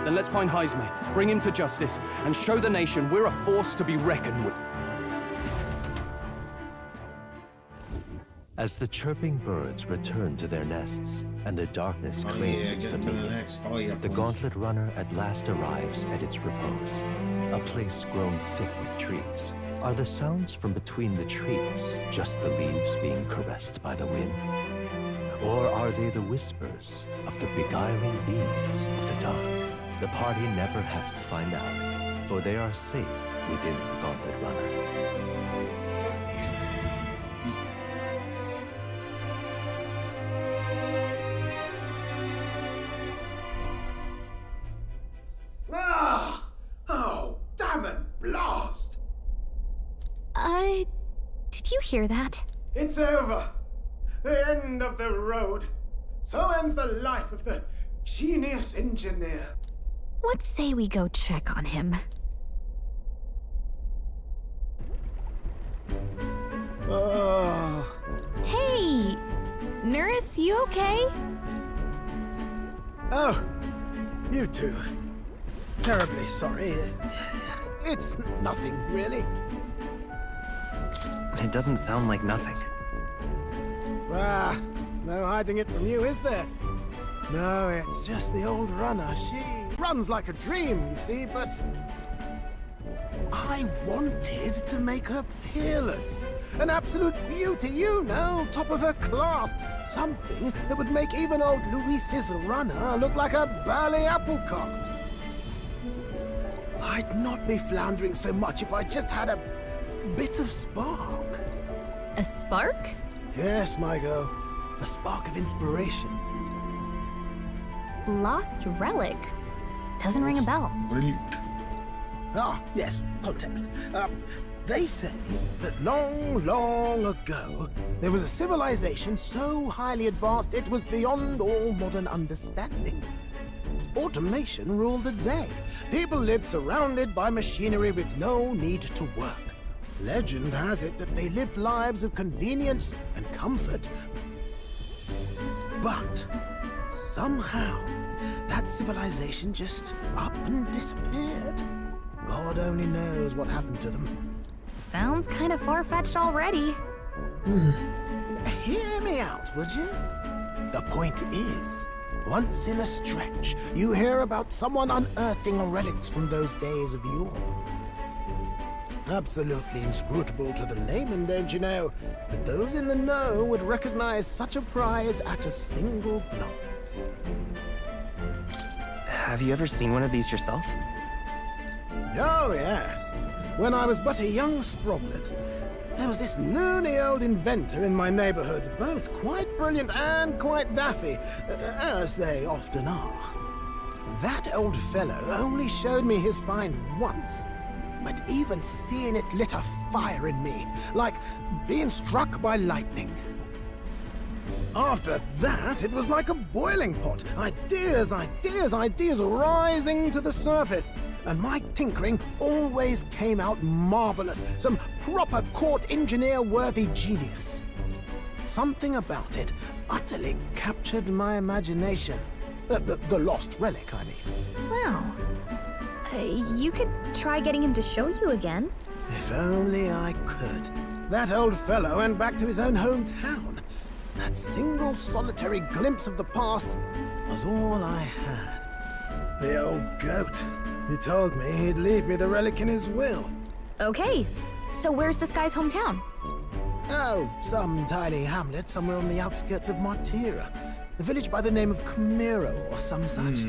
Then let's find Heisme, bring him to justice, and show the nation we're a force to be reckoned with. As the chirping birds return to their nests and the darkness claims its dominion, the gauntlet runner at last arrives at its repose, a place grown thick with trees. Are the sounds from between the trees just the leaves being caressed by the wind? Or are they the whispers of the beguiling beams of the dark? The party never has to find out, for they are safe within the gauntlet runner. Ah! Oh, damn and blast! hear that? It's over. The end of the road. So ends the life of the genius engineer. Let's say we go check on him. Hey! Nurse, you okay? Oh, you two. Terribly sorry. It's nothing, really. It doesn't sound like nothing. Ah, no hiding it from you, is there? No, it's just the old runner. She runs like a dream, you see, but I wanted to make her peerless. An absolute beauty, you know, top of her class. Something that would make even old Luis's runner look like a bally apple cart. I'd not be floundering so much if I just had a bit of spark. A spark? Yes, my girl. A spark of inspiration. Lost relic? Doesn't ring a bell. Ah, yes, context. They say that long, long ago, there was a civilization so highly advanced it was beyond all modern understanding. Automation ruled the day. People lived surrounded by machinery with no need to work. Legend has it that they lived lives of convenience and comfort. But somehow, that civilization just up and disappeared. God only knows what happened to them. Sounds kind of far-fetched already. Hear me out, would you? The point is, once in a stretch, you hear about someone unearthing relics from those days of yore. Absolutely inscrutable to the layman, don't you know? But those in the know would recognize such a prize at a single glance. Have you ever seen one of these yourself? Oh, yes. When I was but a young sproglet, there was this loony old inventor in my neighborhood, both quite brilliant and quite daffy, as they often are. That old fellow only showed me his find once, but even seeing it lit a fire in me, like being struck by lightning. After that, it was like a boiling pot. Ideas, ideas, ideas rising to the surface. And my tinkering always came out marvelous. Some proper court engineer-worthy genius. Something about it utterly captured my imagination. The lost relic, I mean. Wow. You could try getting him to show you again. If only I could. That old fellow went back to his own hometown. That single solitary glimpse of the past was all I had. The old goat. He told me he'd leave me the relic in his will. Okay, so where's this guy's hometown? Oh, some tiny hamlet somewhere on the outskirts of Martira. A village by the name of Camiro or some such.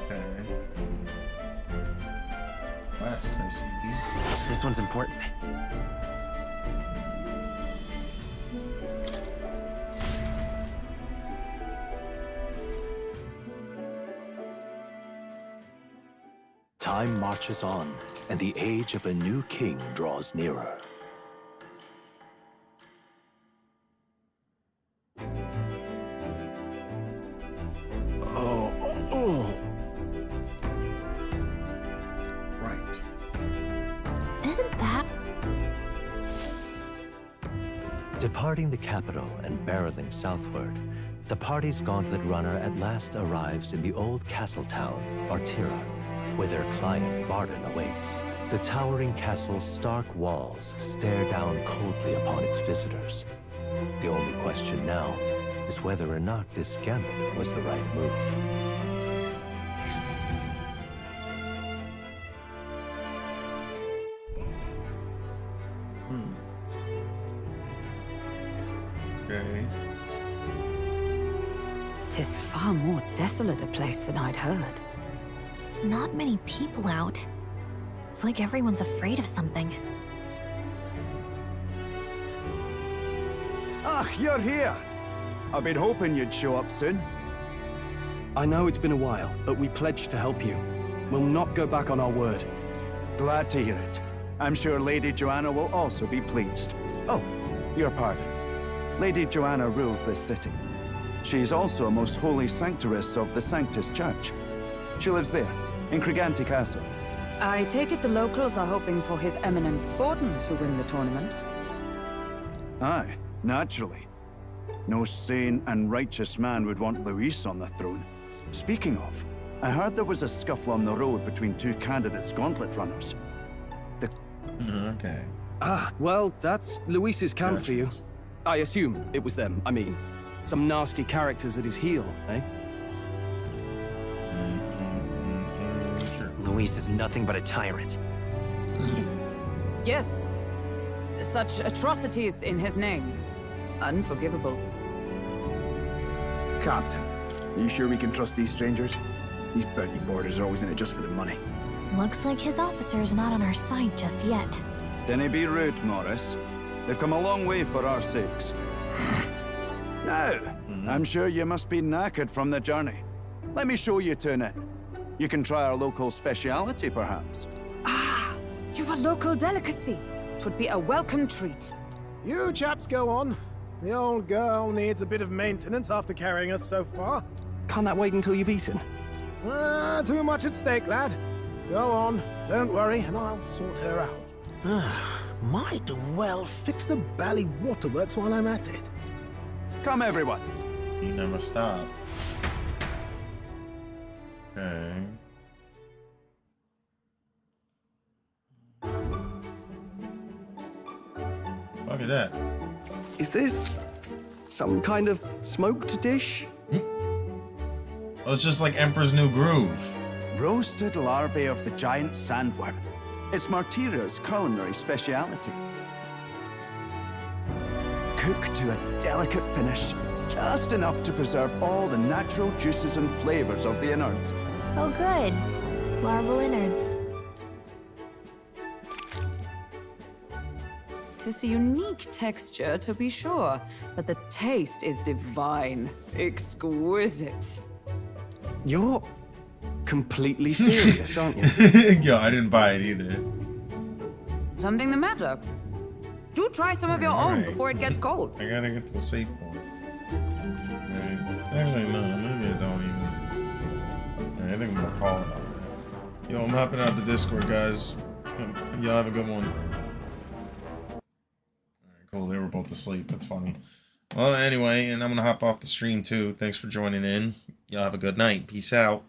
Okay. West, I see. This one's important. Time marches on, and the age of a new king draws nearer. Right. Isn't that... Departing the capital and barreling southward, the party's gauntlet runner at last arrives in the old castle town, Artira, where their client, Barden, awaits. The towering castle's stark walls stare down coldly upon its visitors. The only question now is whether or not this gambit was the right move. Okay. 'Tis far more desolate a place than I'd heard. Not many people out. It's like everyone's afraid of something. Ah, you're here. I've been hoping you'd show up soon. I know it's been a while, but we pledged to help you. We'll not go back on our word. Glad to hear it. I'm sure Lady Joanna will also be pleased. Oh, your pardon. Lady Joanna rules this city. She is also a most holy sanctuaress of the Sanctus Church. She lives there, in Criganti Castle. I take it the locals are hoping for His Eminence Forden to win the tournament. Aye, naturally. No sane and righteous man would want Luis on the throne. Speaking of, I heard there was a scuffle on the road between two candidates gauntlet runners. Okay. Ah, well, that's Luis's camp for you. I assume it was them. I mean, some nasty characters at his heel, eh? Luis is nothing but a tyrant. Yes. Such atrocities in his name. Unforgivable. Captain, are you sure we can trust these strangers? These bounty boarders are always in it just for the money. Looks like his officer's not on our side just yet. Dinna be rude, Morris. They've come a long way for our sakes. Now, I'm sure you must be knackered from the journey. Let me show you to an inn. You can try our local speciality, perhaps. Ah, you've a local delicacy. It would be a welcome treat. You chaps go on. The old girl needs a bit of maintenance after carrying us so far. Can't that wait until you've eaten? Too much at stake, lad. Go on, don't worry, and I'll sort her out. Might well fix the bally waterworks while I'm at it. Come, everyone. He never stopped. Okay. Fuck is that? Is this some kind of smoked dish? Well, it's just like Emperor's New Groove. Roasted larvae of the giant sandworm. It's Martira's culinary speciality. Cooked to a delicate finish, just enough to preserve all the natural juices and flavors of the innards. Oh good. Larval innards. Tis a unique texture, to be sure, but the taste is divine. Exquisite. You're completely serious, aren't you? Yo, I didn't buy it either. Something the matter? Do try some of your own before it gets cold. I gotta get to a safe point. Right. Actually, no, maybe I don't even. Right, I think I'm gonna call it. Yo, I'm hopping out the Discord, guys. Y'all have a good one. Alright, cool. They were both asleep. That's funny. Well, anyway, and I'm gonna hop off the stream too. Thanks for joining in. Y'all have a good night. Peace out.